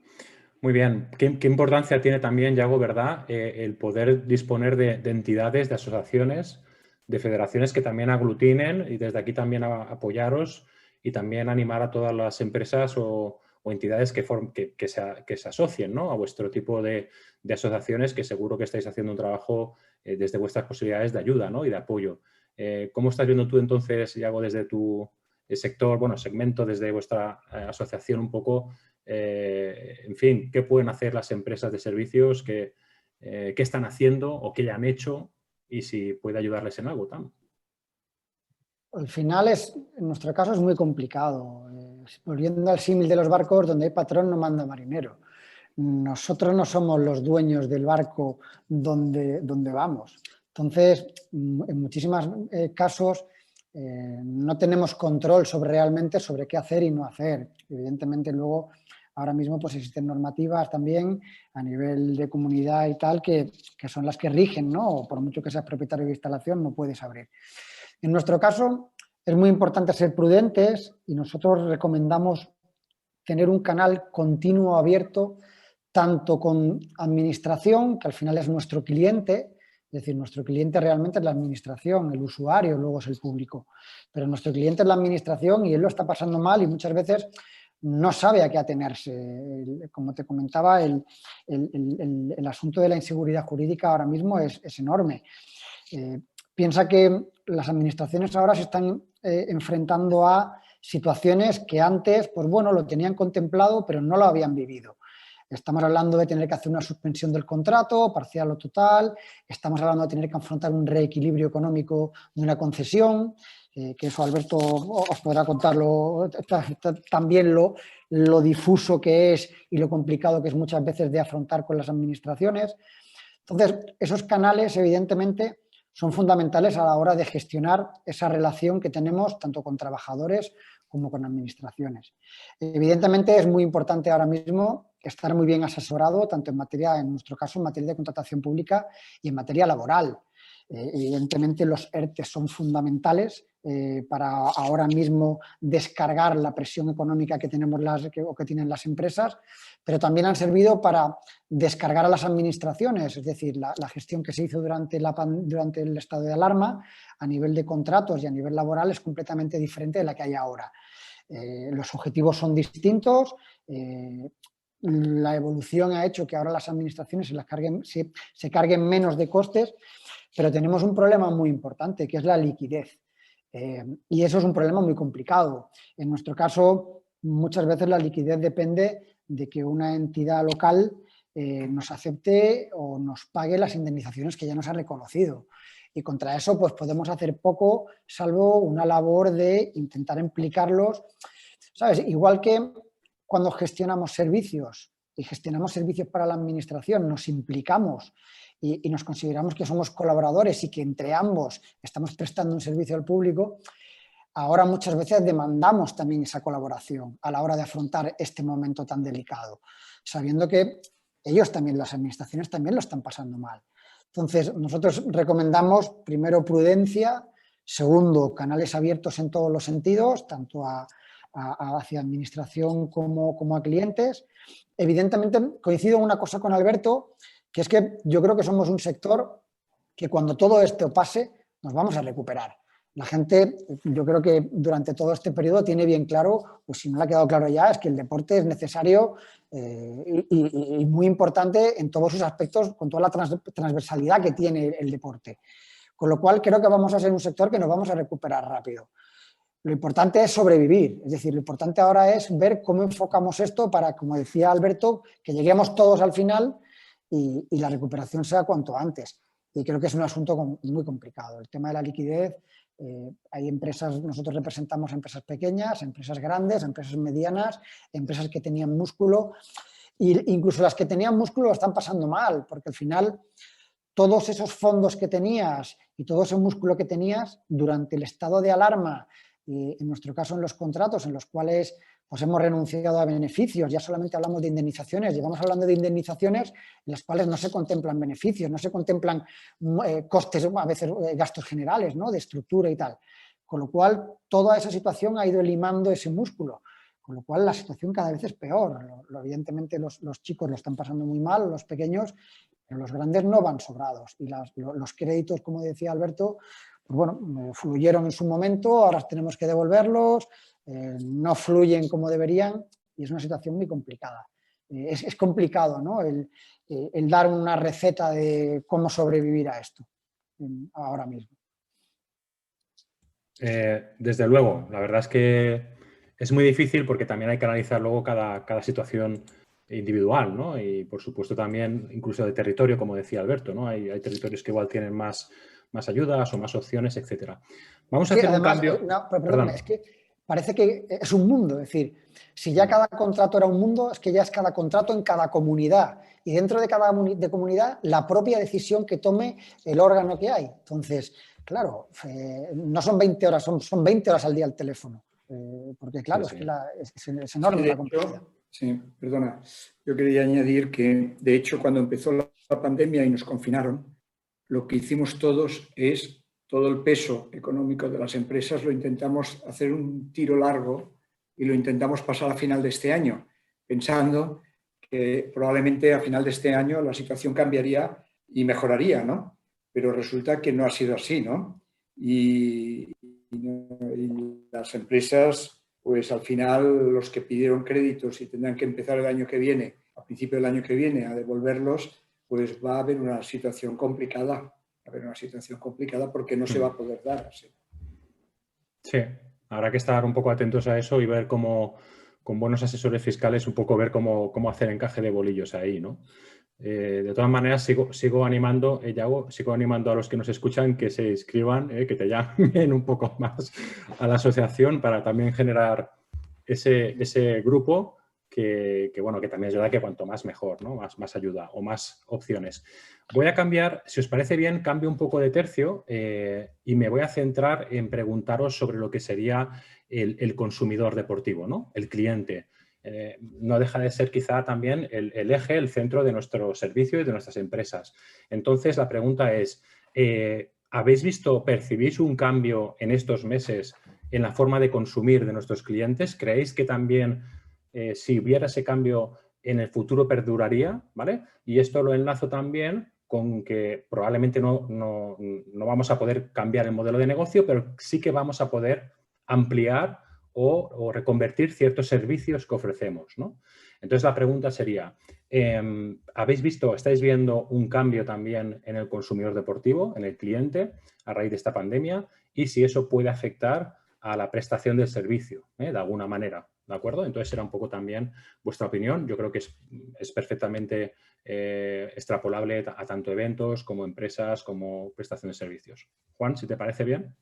Muy bien. ¿Qué importancia tiene también, Yago, verdad, el poder disponer de entidades, de asociaciones, de federaciones que también aglutinen, y desde aquí también apoyaros y también animar a todas las empresas o entidades que se asocien, ¿no?, a vuestro tipo de asociaciones, que seguro que estáis haciendo un trabajo desde vuestras posibilidades de ayuda, ¿no?, y de apoyo. ¿Cómo estás viendo tú entonces, Yago, desde tu sector, bueno, segmento, desde vuestra asociación un poco, en fin, qué pueden hacer las empresas de servicios, qué están haciendo o qué ya han hecho, y si puede ayudarles en algo también? Al final, en nuestro caso, es muy complicado. Volviendo al símil de los barcos, donde hay patrón no manda marinero. Nosotros no somos los dueños del barco donde vamos. Entonces, en muchísimos casos, no tenemos control realmente sobre qué hacer y no hacer. Evidentemente, luego, ahora mismo, pues existen normativas también a nivel de comunidad y tal, que son las que rigen, ¿no? Por mucho que seas propietario de instalación, no puedes abrir. En nuestro caso, es muy importante ser prudentes, y nosotros recomendamos tener un canal continuo abierto, tanto con administración, que al final es nuestro cliente. Es decir, nuestro cliente realmente es la administración, el usuario luego es el público, pero nuestro cliente es la administración, y él lo está pasando mal y muchas veces no sabe a qué atenerse. Como te comentaba, el asunto de la inseguridad jurídica ahora mismo es enorme. Piensa que las administraciones ahora se están enfrentando a situaciones que antes, pues bueno, lo tenían contemplado, pero no lo habían vivido. Estamos hablando de tener que hacer una suspensión del contrato, parcial o total. Estamos hablando de tener que afrontar un reequilibrio económico de una concesión, que eso Alberto os podrá contarlo también, lo difuso que es y lo complicado que es muchas veces de afrontar con las administraciones. Entonces, esos canales, evidentemente, son fundamentales a la hora de gestionar esa relación que tenemos tanto con trabajadores como con administraciones. Evidentemente, es muy importante ahora mismo estar muy bien asesorado, tanto en nuestro caso, en materia de contratación pública y en materia laboral. Evidentemente, los ERTE son fundamentales para ahora mismo descargar la presión económica que tenemos que tienen las empresas, pero también han servido para descargar a las administraciones. Es decir, la gestión que se hizo durante el estado de alarma a nivel de contratos y a nivel laboral es completamente diferente de la que hay ahora. Los objetivos son distintos. La evolución ha hecho que ahora las administraciones se carguen menos de costes, pero tenemos un problema muy importante, que es la liquidez. Y eso es un problema muy complicado. En nuestro caso, muchas veces la liquidez depende de que una entidad local nos acepte o nos pague las indemnizaciones que ya nos ha reconocido. Y contra eso, pues podemos hacer poco, salvo una labor de intentar implicarlos. ¿Sabes? Igual que cuando gestionamos servicios, y gestionamos servicios para la administración, nos implicamos y nos consideramos que somos colaboradores y que entre ambos estamos prestando un servicio al público, ahora muchas veces demandamos también esa colaboración a la hora de afrontar este momento tan delicado, sabiendo que ellos también, las administraciones también lo están pasando mal. Entonces, nosotros recomendamos primero prudencia, segundo, canales abiertos en todos los sentidos, tanto hacia administración como a clientes. Evidentemente, coincido en una cosa con Alberto, que es que yo creo que somos un sector que cuando todo esto pase nos vamos a recuperar. La gente, yo creo que durante todo este periodo tiene bien claro, pues si no le ha quedado claro ya, es que el deporte es necesario y muy importante en todos sus aspectos, con toda la transversalidad que tiene el deporte. Con lo cual creo que vamos a ser un sector que nos vamos a recuperar rápido. Lo importante es sobrevivir, es decir, lo importante ahora es ver cómo enfocamos esto para, como decía Alberto, que lleguemos todos al final y la recuperación sea cuanto antes. Y creo que es un asunto muy complicado. El tema de la liquidez, hay empresas, nosotros representamos empresas pequeñas, empresas grandes, empresas medianas, empresas que tenían músculo, e incluso las que tenían músculo lo están pasando mal, porque al final todos esos fondos que tenías y todo ese músculo que tenías durante el estado de alarma, en nuestro caso en los contratos en los cuales pues hemos renunciado a beneficios, ya solamente hablamos de indemnizaciones, llevamos hablando de indemnizaciones en las cuales no se contemplan beneficios, no se contemplan costes, a veces gastos generales, ¿no?, de estructura y tal. Con lo cual, toda esa situación ha ido limando ese músculo, con lo cual la situación cada vez es peor. Evidentemente los chicos lo están pasando muy mal, los pequeños, pero los grandes no van sobrados y los créditos, como decía Alberto, pues bueno, fluyeron en su momento, ahora tenemos que devolverlos, no fluyen como deberían y es una situación muy complicada. Es complicado, ¿no?, el dar una receta de cómo sobrevivir a esto ahora mismo. Desde luego, la verdad es que es muy difícil porque también hay que analizar luego cada situación individual, ¿no? Y por supuesto también incluso de territorio, como decía Alberto, ¿no? Hay territorios que igual tienen más ayudas o más opciones, etcétera. Vamos a hacer además, un cambio. Perdón, es que parece que es un mundo, es decir, si ya cada contrato era un mundo, es que ya es cada contrato en cada comunidad y dentro de cada comunidad la propia decisión que tome el órgano que hay. Entonces, claro, no son 20 horas, son 20 horas al día al teléfono, porque claro, sí. Es que es enorme la complejidad. Sí, perdona. Yo quería añadir que, de hecho, cuando empezó la pandemia y nos confinaron, lo que hicimos todos es, todo el peso económico de las empresas lo intentamos hacer un tiro largo y lo intentamos pasar a final de este año, pensando que probablemente a final de este año la situación cambiaría y mejoraría, ¿no? Pero resulta que no ha sido así, ¿no? Y las empresas, pues al final los que pidieron créditos y tendrán que empezar el año que viene, a principio del año que viene, a devolverlos, pues va a haber una situación complicada. Porque no se va a poder dar así. Sí, habrá que estar un poco atentos a eso y ver cómo, con buenos asesores fiscales, un poco ver cómo hacer encaje de bolillos ahí, ¿no? De todas maneras, sigo animando, Yago, sigo animando a los que nos escuchan que se inscriban, que te llamen un poco más a la asociación para también generar ese grupo que también es verdad que cuanto más mejor, ¿no? Más ayuda o más opciones. Voy a cambiar, si os parece bien, cambio un poco de tercio y me voy a centrar en preguntaros sobre lo que sería el consumidor deportivo, ¿no? El cliente. No deja de ser quizá también el eje, el centro de nuestro servicio y de nuestras empresas. Entonces, la pregunta es, percibís un cambio en estos meses en la forma de consumir de nuestros clientes? ¿Creéis que también si hubiera ese cambio en el futuro perduraría? ¿Vale? Y esto lo enlazo también con que probablemente no vamos a poder cambiar el modelo de negocio, pero sí que vamos a poder ampliar o reconvertir ciertos servicios que ofrecemos, ¿no? Entonces la pregunta sería, estáis viendo un cambio también en el consumidor deportivo, en el cliente, a raíz de esta pandemia? Y si eso puede afectar a la prestación del servicio, de alguna manera, ¿de acuerdo? Entonces era un poco también vuestra opinión. Yo creo que es perfectamente extrapolable a tanto eventos como empresas, como prestación de servicios. Juan, si te parece bien.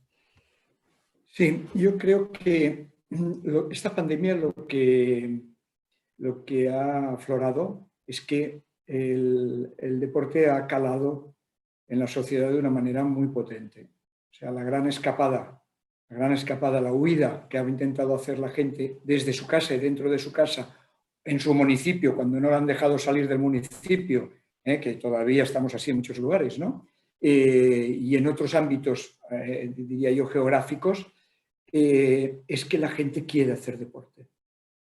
Sí, yo creo que esta pandemia lo que lo que ha aflorado es que el deporte ha calado en la sociedad de una manera muy potente. O sea, la gran escapada, la huida que ha intentado hacer la gente desde su casa y dentro de su casa, en su municipio, cuando no la han dejado salir del municipio, que todavía estamos así en muchos lugares, ¿no? Y en otros ámbitos, diría yo, geográficos, es que la gente quiere hacer deporte.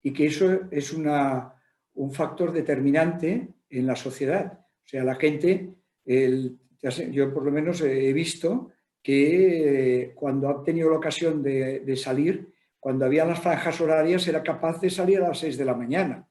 Y que eso es un factor determinante en la sociedad. O sea, la gente, yo por lo menos he visto que cuando ha tenido la ocasión de salir, cuando había las franjas horarias, era capaz de salir a las 6 de la mañana.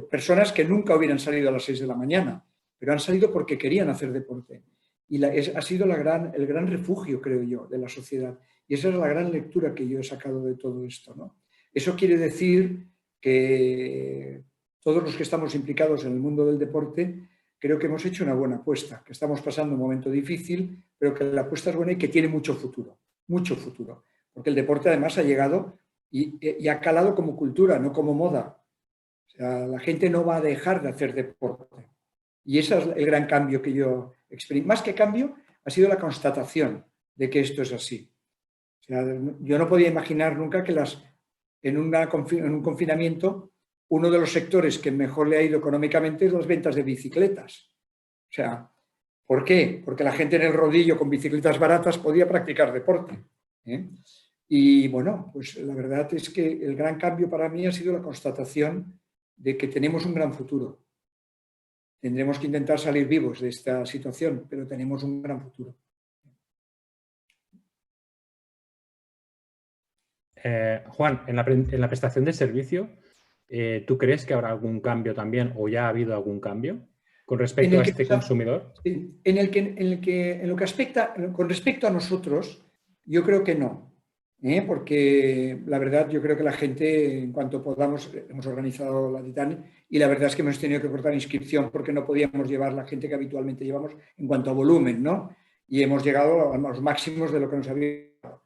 Personas que nunca hubieran salido a las 6 de la mañana, pero han salido porque querían hacer deporte. Y ha sido el gran refugio, creo yo, de la sociedad. Y esa es la gran lectura que yo he sacado de todo esto, ¿no? Eso quiere decir que todos los que estamos implicados en el mundo del deporte creo que hemos hecho una buena apuesta, que estamos pasando un momento difícil, pero que la apuesta es buena y que tiene mucho futuro, porque el deporte además ha llegado y ha calado como cultura, no como moda. O sea, la gente no va a dejar de hacer deporte. Y ese es el gran cambio que yo experimento. Más que cambio, ha sido la constatación de que esto es así. O sea, yo no podía imaginar nunca que en un confinamiento uno de los sectores que mejor le ha ido económicamente es las ventas de bicicletas. O sea, ¿por qué? Porque la gente en el rodillo con bicicletas baratas podía practicar deporte. Y bueno, pues la verdad es que el gran cambio para mí ha sido la constatación de que tenemos un gran futuro. Tendremos que intentar salir vivos de esta situación, pero tenemos un gran futuro. Juan, en la prestación de servicio, ¿tú crees que habrá algún cambio también o ya ha habido algún cambio con respecto a este consumidor? Con respecto a nosotros, yo creo que no. Porque la verdad yo creo que la gente, en cuanto podamos, hemos organizado la Titanic y la verdad es que hemos tenido que cortar inscripción porque no podíamos llevar la gente que habitualmente llevamos en cuanto a volumen, ¿no? Y hemos llegado a los máximos de lo que nos había dado.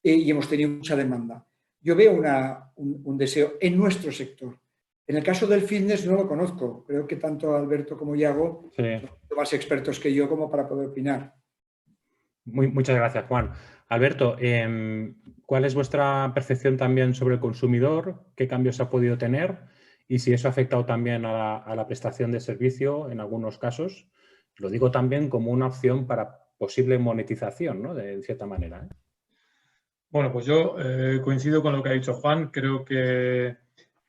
Y hemos tenido mucha demanda. Yo veo un deseo en nuestro sector. En el caso del fitness no lo conozco. Creo que tanto Alberto como Iago son más expertos que yo como para poder opinar. Muchas gracias, Juan. Alberto, ¿cuál es vuestra percepción también sobre el consumidor? ¿Qué cambios ha podido tener? Y si eso ha afectado también a la prestación de servicio en algunos casos. Lo digo también como una opción para posible monetización, ¿no? De cierta manera. Bueno, pues yo coincido con lo que ha dicho Juan. Creo que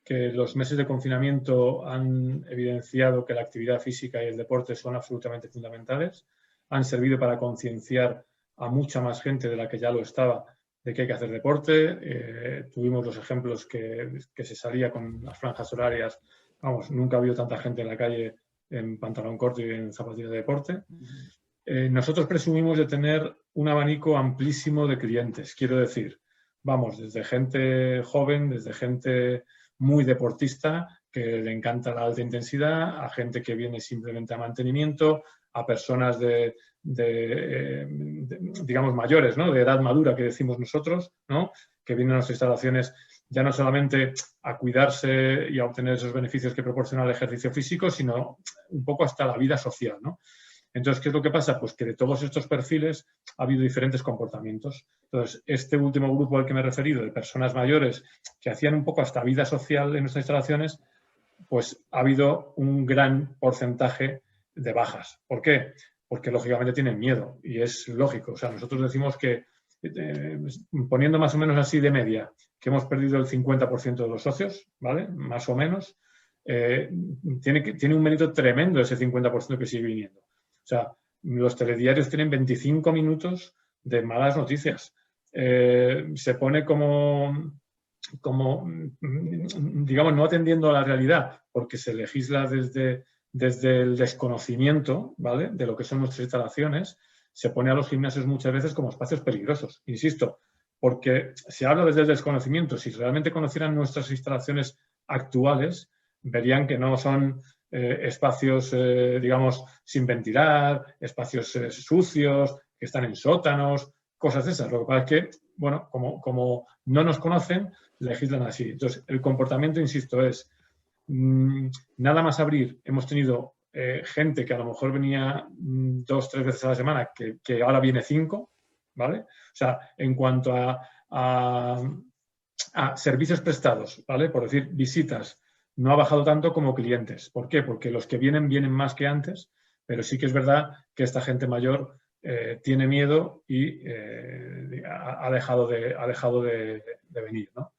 los meses de confinamiento han evidenciado que la actividad física y el deporte son absolutamente fundamentales. Han servido para concienciar a mucha más gente de la que ya lo estaba de que hay que hacer deporte. Tuvimos los ejemplos que se salía con las franjas horarias. Vamos, nunca ha habido tanta gente en la calle en pantalón corto y en zapatillas de deporte. Nosotros presumimos de tener un abanico amplísimo de clientes. Quiero decir, vamos, desde gente joven, desde gente muy deportista que le encanta la alta intensidad, a gente que viene simplemente a mantenimiento, a personas digamos, mayores, ¿no? De edad madura, que decimos nosotros, ¿no? Que vienen a nuestras instalaciones ya no solamente a cuidarse y a obtener esos beneficios que proporciona el ejercicio físico, sino un poco hasta la vida social, ¿no? Entonces, ¿qué es lo que pasa? Pues que de todos estos perfiles ha habido diferentes comportamientos. Entonces, este último grupo al que me he referido, de personas mayores que hacían un poco hasta vida social en nuestras instalaciones, pues ha habido un gran porcentaje de bajas. ¿Por qué? Porque lógicamente tienen miedo y es lógico. O sea, nosotros decimos que, poniendo más o menos así de media, que hemos perdido el 50% de los socios, ¿vale? Más o menos. Tiene un mérito tremendo ese 50% que sigue viniendo. O sea, los telediarios tienen 25 minutos de malas noticias. Se pone como, digamos, no atendiendo a la realidad, porque se legisla desde el desconocimiento, ¿vale?, de lo que son nuestras instalaciones. Se pone a los gimnasios muchas veces como espacios peligrosos, insisto, porque se habla desde el desconocimiento. Si realmente conocieran nuestras instalaciones actuales, verían que no son espacios, digamos, sin ventilar, espacios sucios, que están en sótanos, cosas de esas. Lo que pasa es que, bueno, como no nos conocen, legislan así. Entonces, el comportamiento, insisto, es nada más abrir, hemos tenido gente que a lo mejor venía 2 o 3 veces a la semana, que ahora viene 5, ¿vale? O sea, en cuanto a servicios prestados, ¿vale? Por decir, visitas, no ha bajado tanto como clientes. ¿Por qué? Porque los que vienen más que antes, pero sí que es verdad que esta gente mayor tiene miedo y ha dejado de venir, ¿no?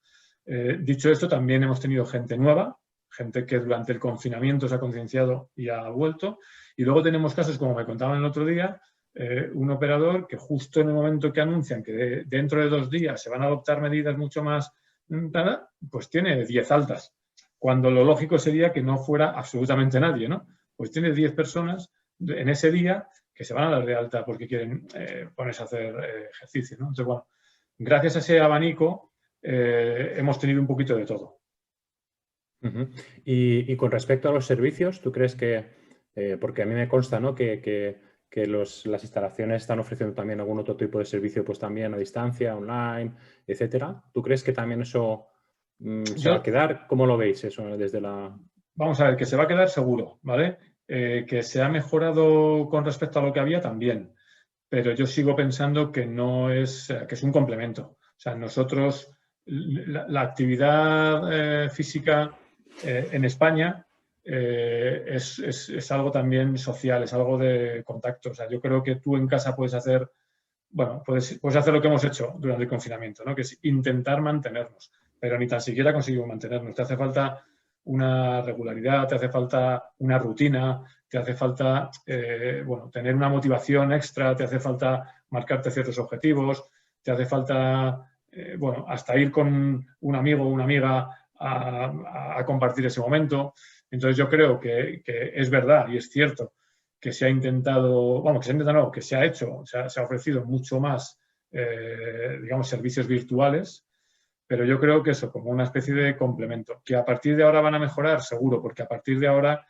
Dicho esto, también hemos tenido gente nueva, gente que durante el confinamiento se ha concienciado y ha vuelto. Y luego tenemos casos, como me contaban el otro día, un operador que justo en el momento que anuncian que dentro de 2 días se van a adoptar medidas mucho más, pues tiene 10 altas, cuando lo lógico sería que no fuera absolutamente nadie, ¿no? Pues tiene 10 personas en ese día que se van a dar de alta porque quieren ponerse a hacer ejercicio, ¿no? Entonces, bueno, gracias a ese abanico hemos tenido un poquito de todo. Y con respecto a los servicios, ¿tú crees que, porque a mí me consta, ¿no?, que las instalaciones están ofreciendo también algún otro tipo de servicio, pues también a distancia, online, etcétera? ¿Tú crees que también eso se va a quedar? ¿Cómo lo veis eso desde la...? Vamos a ver, que se va a quedar seguro, ¿vale? Que se ha mejorado con respecto a lo que había también, pero yo sigo pensando que que es un complemento. O sea, nosotros, la actividad física en España es algo también social, es algo de contacto. O sea, yo creo que tú en casa puedes hacer, bueno, puedes hacer lo que hemos hecho durante el confinamiento, ¿no? Que es intentar mantenernos, pero ni tan siquiera conseguimos mantenernos. Te hace falta una regularidad, te hace falta una rutina, te hace falta, bueno, tener una motivación extra, te hace falta marcarte ciertos objetivos, te hace falta, bueno, hasta ir con un amigo o una amiga a compartir ese momento. Entonces yo creo que es verdad y es cierto que se ha intentado, vamos, que se ha intentado, no, que se ha hecho, se ha ofrecido mucho más, digamos, servicios virtuales, pero yo creo que eso, como una especie de complemento, que a partir de ahora van a mejorar, seguro, porque a partir de ahora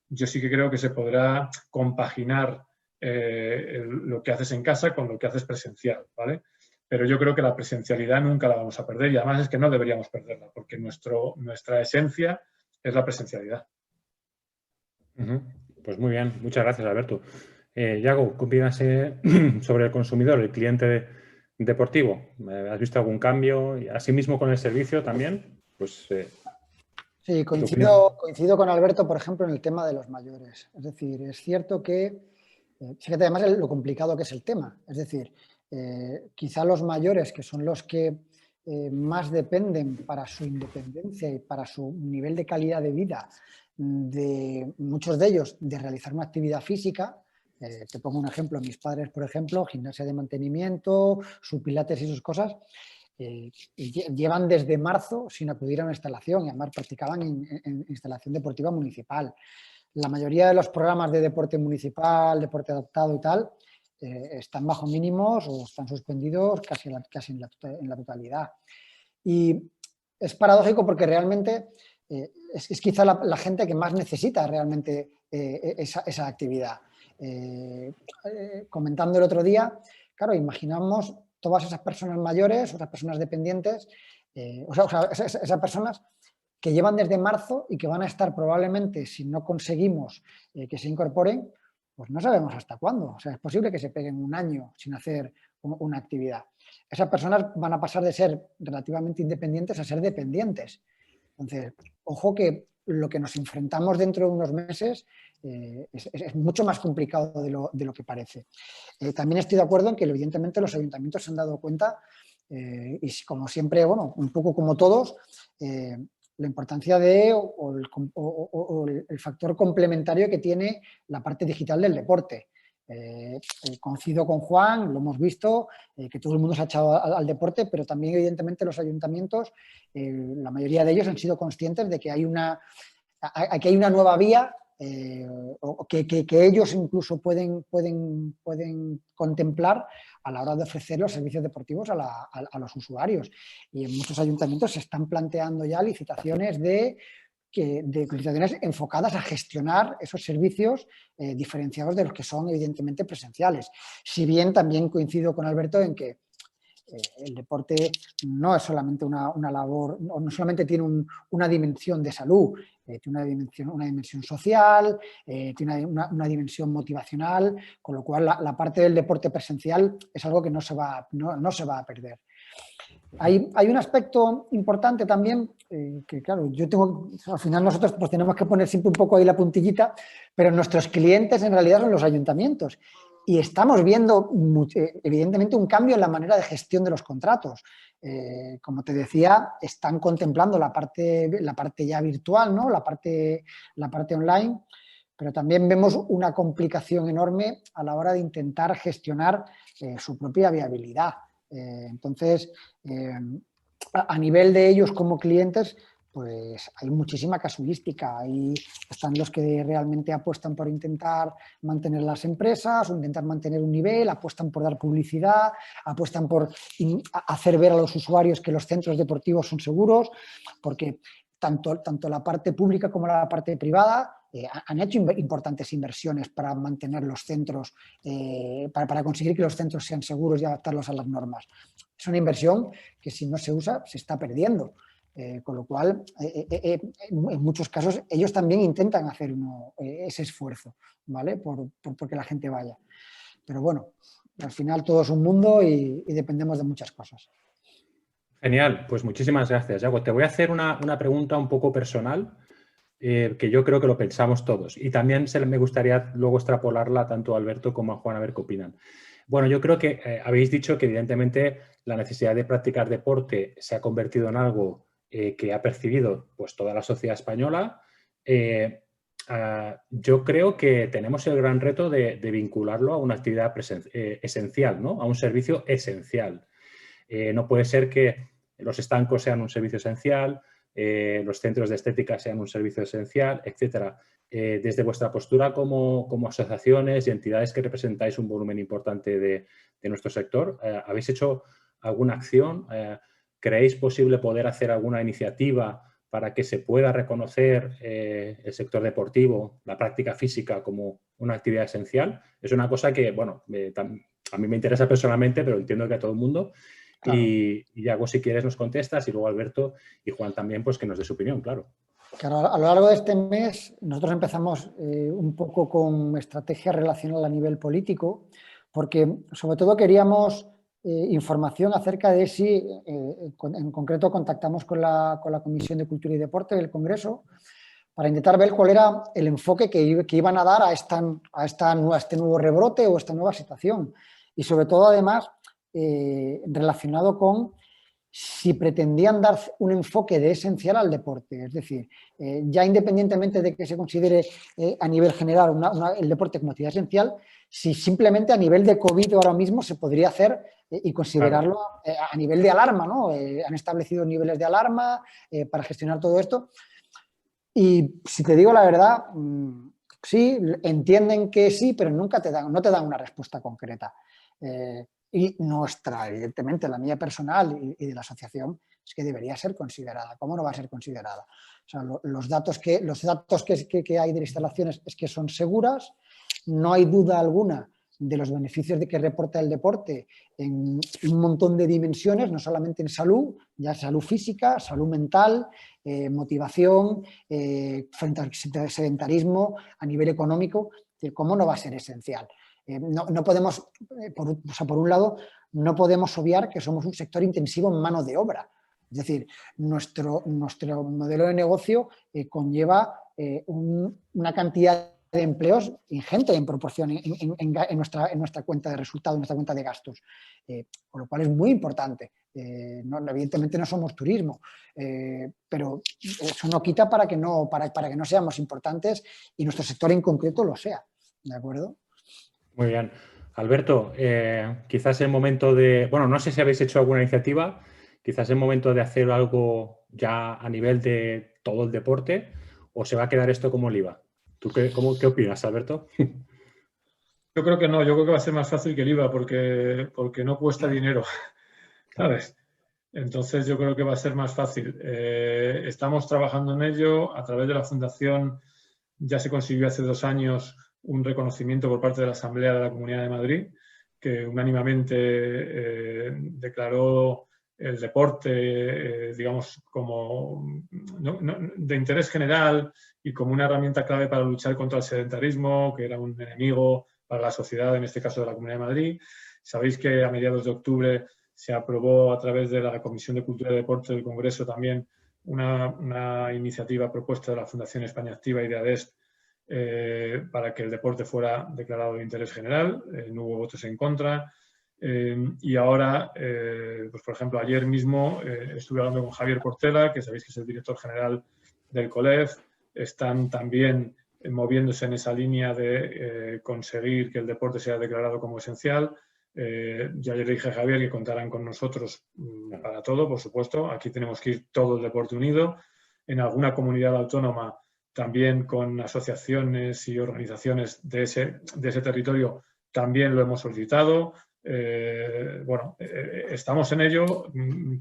yo sí que creo que se podrá compaginar lo que haces en casa con lo que haces presencial, ¿vale? Pero yo creo que la presencialidad nunca la vamos a perder y además es que no deberíamos perderla, porque nuestra esencia es la presencialidad. Pues muy bien, muchas gracias, Alberto. Yago, ¿qué opinas sobre el consumidor, el cliente deportivo? ¿Has visto algún cambio? Asimismo con el servicio también. Pues, sí, coincido con Alberto, por ejemplo, en el tema de los mayores. Es decir, es cierto que, fíjate además lo complicado que es el tema. Es decir, quizá los mayores, que son los que más dependen para su independencia y para su nivel de calidad de vida, de muchos de ellos, de realizar una actividad física. Te pongo un ejemplo, mis padres, por ejemplo, gimnasia de mantenimiento, su pilates y sus cosas, llevan desde marzo sin acudir a una instalación y además practicaban en instalación deportiva municipal. La mayoría de los programas de deporte municipal, deporte adaptado y tal, están bajo mínimos o están suspendidos casi en la totalidad. Y es paradójico porque realmente es quizá la gente que más necesita realmente esa actividad. Comentando el otro día, claro, imaginamos todas esas personas mayores, esas personas dependientes, esas personas que llevan desde marzo y que van a estar probablemente, si no conseguimos que se incorporen, pues no sabemos hasta cuándo. O sea, es posible que se peguen un año sin hacer una actividad. Esas personas van a pasar de ser relativamente independientes a ser dependientes. Entonces, ojo que lo que nos enfrentamos dentro de unos meses es mucho más complicado de lo que parece. También estoy de acuerdo en que, evidentemente, los ayuntamientos se han dado cuenta, y como siempre, bueno, un poco como todos, la importancia el factor complementario que tiene la parte digital del deporte. Coincido con Juan, lo hemos visto, que todo el mundo se ha echado al deporte, pero también evidentemente los ayuntamientos, la mayoría de ellos han sido conscientes de que hay una nueva vía, o que ellos incluso pueden contemplar a la hora de ofrecer los servicios deportivos a los usuarios. Y en muchos ayuntamientos se están planteando ya licitaciones enfocadas a gestionar esos servicios diferenciados de los que son evidentemente presenciales. Si bien también coincido con Alberto en que el deporte no es solamente una labor, no solamente tiene una dimensión de salud, tiene una dimensión social, tiene una dimensión motivacional, con lo cual la parte del deporte presencial es algo que no se va a perder. Hay un aspecto importante también, que claro, al final nosotros pues tenemos que poner siempre un poco ahí la puntillita, pero nuestros clientes en realidad son los ayuntamientos y estamos viendo evidentemente un cambio en la manera de gestión de los contratos. Como te decía, están contemplando la parte ya virtual, ¿no? la parte online, pero también vemos una complicación enorme a la hora de intentar gestionar su propia viabilidad. Entonces, a nivel de ellos como clientes, pues hay muchísima casuística. Ahí están los que realmente apuestan por intentar mantener las empresas, o intentar mantener un nivel, apuestan por dar publicidad, apuestan por hacer ver a los usuarios que los centros deportivos son seguros, porque tanto la parte pública como la parte privada han hecho importantes inversiones para mantener los centros, para conseguir que los centros sean seguros y adaptarlos a las normas. Es una inversión que si no se usa se está perdiendo, con lo cual en muchos casos ellos también intentan hacer ese esfuerzo, ¿vale? Porque la gente vaya. Pero bueno, al final todo es un mundo y dependemos de muchas cosas. Genial, pues muchísimas gracias, Yago. Te voy a hacer una pregunta un poco personal, que yo creo que lo pensamos todos. Y también me gustaría luego extrapolarla tanto a Alberto como a Juan a ver qué opinan. Bueno, yo creo que habéis dicho que evidentemente la necesidad de practicar deporte se ha convertido en algo que ha percibido pues, toda la sociedad española. Yo creo que tenemos el gran reto de vincularlo a una actividad esencial, ¿no? A un servicio esencial. No puede ser que los estancos sean un servicio esencial, los centros de estética sean un servicio esencial, etcétera. Desde vuestra postura como asociaciones y entidades que representáis un volumen importante de nuestro sector, ¿habéis hecho alguna acción? ¿Creéis posible poder hacer alguna iniciativa para que se pueda reconocer el sector deportivo, la práctica física como una actividad esencial? Es una cosa que, bueno, a mí me interesa personalmente, pero entiendo que a todo el mundo. Claro. Y Yago, si quieres, nos contestas y luego Alberto y Juan también, pues que nos dé su opinión, claro. Claro, a lo largo de este mes nosotros empezamos un poco con estrategia relacional a nivel político, porque sobre todo queríamos información acerca de si, en concreto, contactamos con la Comisión de Cultura y Deporte del Congreso para intentar ver cuál era el enfoque que iban a dar a este nuevo rebrote o esta nueva situación. Y sobre todo, además, relacionado con si pretendían dar un enfoque de esencial al deporte. Es decir, ya independientemente de que se considere a nivel general el deporte como actividad esencial, si simplemente a nivel de COVID ahora mismo se podría hacer y considerarlo a nivel de alarma, ¿no? Han establecido niveles de alarma para gestionar todo esto. Y si te digo la verdad, sí, entienden que sí, pero no te dan una respuesta concreta. Y evidentemente, la mía personal y de la asociación, es que debería ser considerada. ¿Cómo no va a ser considerada? O sea, los datos que hay de las instalaciones es que son seguras, no hay duda alguna de los beneficios de que reporta el deporte en un montón de dimensiones, no solamente en salud, ya salud física, salud mental, motivación, frente al sedentarismo, a nivel económico. ¿Cómo no va a ser esencial? No podemos, por un lado, no podemos obviar que somos un sector intensivo en mano de obra. Es decir, nuestro modelo de negocio conlleva una cantidad de empleos ingente en proporción en nuestra cuenta de resultados, en nuestra cuenta de gastos. Con lo cual es muy importante. Evidentemente no somos turismo, pero eso no quita para que no seamos importantes y nuestro sector en concreto lo sea. ¿De acuerdo? Muy bien. Alberto, quizás el momento de... Bueno, no sé si habéis hecho alguna iniciativa, quizás el momento de hacer algo ya a nivel de todo el deporte, o se va a quedar esto como el IVA. ¿Tú qué opinas, Alberto? Yo creo que no, yo creo que va a ser más fácil que el IVA porque no cuesta dinero, ¿sabes? Entonces yo creo que va a ser más fácil. Estamos trabajando en ello. A través de la Fundación ya se consiguió hace 2 años un reconocimiento por parte de la Asamblea de la Comunidad de Madrid que unánimemente declaró el deporte, digamos, como de interés general y como una herramienta clave para luchar contra el sedentarismo, que era un enemigo para la sociedad, en este caso de la Comunidad de Madrid. Sabéis que a mediados de octubre se aprobó a través de la Comisión de Cultura y Deporte del Congreso también una iniciativa propuesta de la Fundación España Activa y de ADESP para que el deporte fuera declarado de interés general. No hubo votos en contra. Y ahora, pues por ejemplo, ayer mismo estuve hablando con Javier Portela, que sabéis que es el director general del COLEF. Están también moviéndose en esa línea de conseguir que el deporte sea declarado como esencial. Ya le dije a Javier que contarán con nosotros para todo, por supuesto. Aquí tenemos que ir todo el deporte unido. En alguna comunidad autónoma, también con asociaciones y organizaciones de ese territorio, también lo hemos solicitado. Estamos en ello,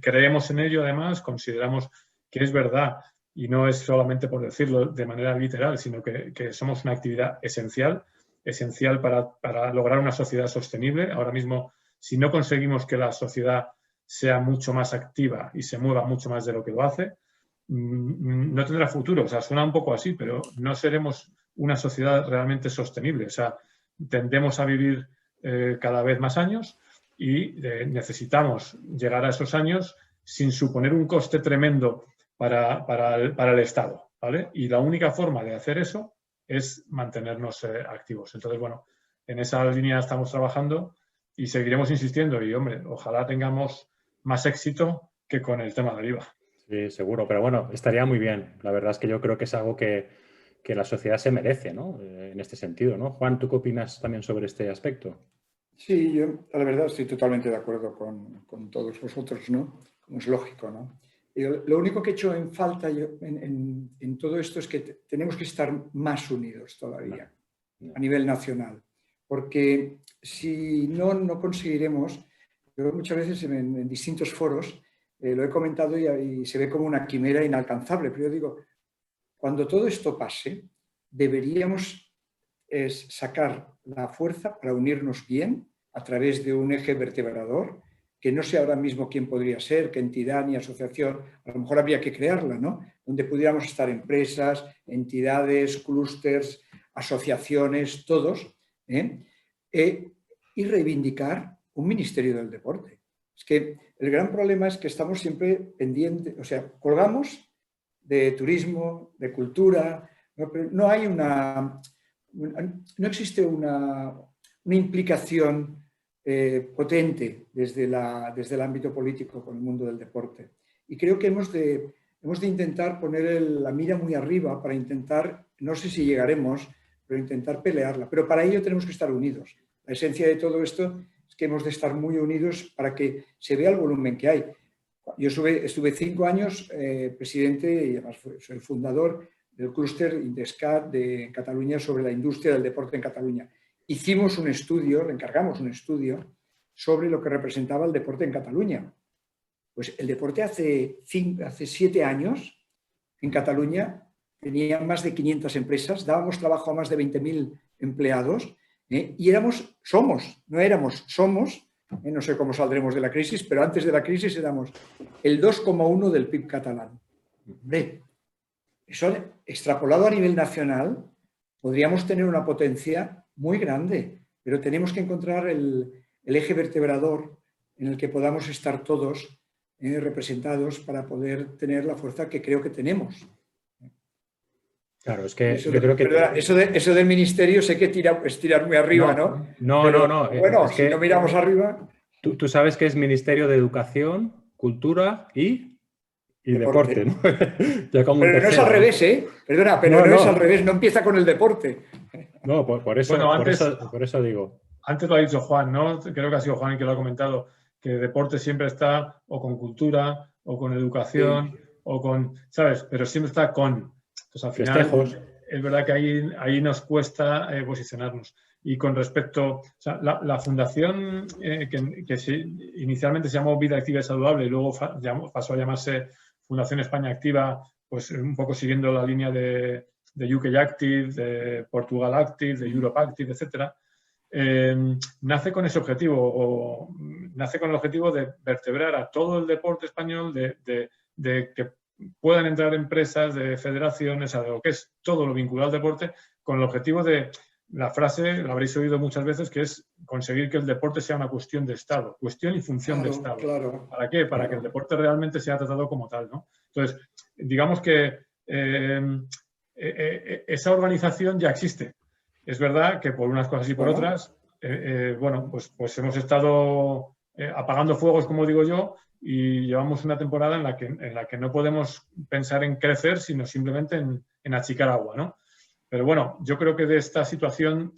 creemos en ello, además, consideramos que es verdad y no es solamente por decirlo de manera literal, sino que somos una actividad esencial para lograr una sociedad sostenible. Ahora mismo, si no conseguimos que la sociedad sea mucho más activa y se mueva mucho más de lo que lo hace, no tendrá futuro. O sea, suena un poco así, pero no seremos una sociedad realmente sostenible. O sea, tendemos a vivir cada vez más años y necesitamos llegar a esos años sin suponer un coste tremendo para el Estado, ¿vale? Y la única forma de hacer eso es mantenernos activos. Entonces, bueno, en esa línea estamos trabajando y seguiremos insistiendo. Y, hombre, ojalá tengamos más éxito que con el tema del IVA. Sí, seguro, pero bueno, estaría muy bien. La verdad es que yo creo que es algo que la sociedad se merece, ¿no? En este sentido, ¿no? Juan, ¿tú qué opinas también sobre este aspecto? Sí, yo la verdad estoy totalmente de acuerdo con todos vosotros, ¿no? Como es lógico, ¿no? Lo único que he hecho en falta en todo esto es que tenemos que estar más unidos todavía a nivel nacional, porque si no conseguiremos, yo muchas veces en distintos foros lo he comentado y se ve como una quimera inalcanzable, pero yo digo, cuando todo esto pase, deberíamos sacar la fuerza para unirnos bien a través de un eje vertebrador, que no sé ahora mismo quién podría ser, qué entidad ni asociación, a lo mejor habría que crearla, ¿no? Donde pudiéramos estar empresas, entidades, clústeres, asociaciones, todos, y reivindicar un ministerio del deporte. Es que el gran problema es que estamos siempre pendientes, o sea, colgamos de turismo, de cultura, pero no hay no existe una implicación potente desde el ámbito político con el mundo del deporte. Y creo que hemos de intentar poner la mira muy arriba para intentar, no sé si llegaremos, pero intentar pelearla. Pero para ello tenemos que estar unidos. La esencia de todo esto es que hemos de estar muy unidos para que se vea el volumen que hay. Yo estuve 5 años presidente y además soy el fundador del clúster Indescat de Cataluña sobre la industria del deporte en Cataluña. Hicimos un estudio, le encargamos un estudio sobre lo que representaba el deporte en Cataluña. Pues el deporte hace 7 años en Cataluña tenía más de 500 empresas, dábamos trabajo a más de 20.000 empleados y somos, no sé cómo saldremos de la crisis, pero antes de la crisis éramos el 2,1 del PIB catalán. Hombre, eso extrapolado a nivel nacional podríamos tener una potencia muy grande, pero tenemos que encontrar el eje vertebrador en el que podamos estar todos representados para poder tener la fuerza que creo que tenemos. Claro, es que yo creo que... Perdona, eso del ministerio sé que es tirar muy arriba, ¿no? No. Bueno, si no miramos arriba... Tú sabes que es Ministerio de Educación, Cultura y deporte, ¿no? Pero no es al revés, ¿eh? Perdona, pero no es al revés, no empieza con el deporte. No, por eso, bueno, por eso digo. Antes lo ha dicho Juan, ¿no? Creo que ha sido Juan el que lo ha comentado, que el deporte siempre está o con cultura, o con educación, sí, o con, ¿sabes? Pero siempre está con. Entonces, al final, festejos. Es verdad que ahí nos cuesta posicionarnos. Y con respecto, o sea, la fundación que inicialmente se llamó Vida Activa y Saludable y luego pasó a llamarse Fundación España Activa, pues un poco siguiendo la línea de UK Active, de Portugal Active, de Europe Active, etcétera. nace con ese objetivo, o nace con el objetivo de vertebrar a todo el deporte español, de que puedan entrar empresas, de federaciones, a lo que es todo lo vinculado al deporte, con el objetivo de, la frase la habréis oído muchas veces, que es conseguir que el deporte sea una cuestión de Estado, cuestión y función de Estado. Claro. ¿Para qué? Para que el deporte realmente sea tratado como tal, ¿no? Entonces, digamos que esa organización ya existe. Es verdad que por unas cosas y por otras, bueno, pues hemos estado apagando fuegos, como digo yo, y llevamos una temporada en la que no podemos pensar en crecer, sino simplemente en achicar agua, ¿no? Pero bueno, yo creo que de esta situación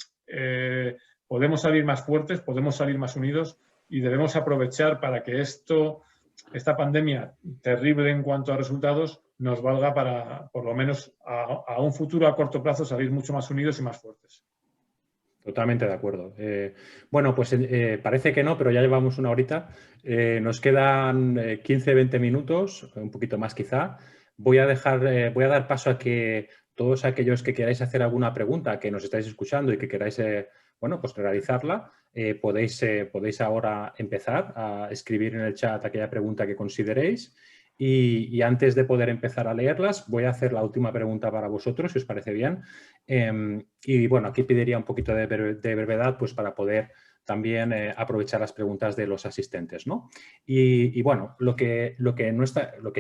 podemos salir más fuertes, podemos salir más unidos y debemos aprovechar para que esta pandemia terrible en cuanto a resultados nos valga para, por lo menos a un futuro a corto plazo, salir mucho más unidos y más fuertes. Totalmente de acuerdo. Bueno, pues parece que no, pero ya llevamos una horita. Nos quedan 15-20 minutos, un poquito más quizá. Voy a dar paso a que todos aquellos que queráis hacer alguna pregunta, que nos estáis escuchando y que queráis bueno, pues realizarla, podéis ahora empezar a escribir en el chat aquella pregunta que consideréis. Y antes de poder empezar a leerlas, voy a hacer la última pregunta para vosotros, si os parece bien. Y bueno, aquí pediría un poquito de brevedad, pues para poder también aprovechar las preguntas de los asistentes, ¿no? Y bueno, lo que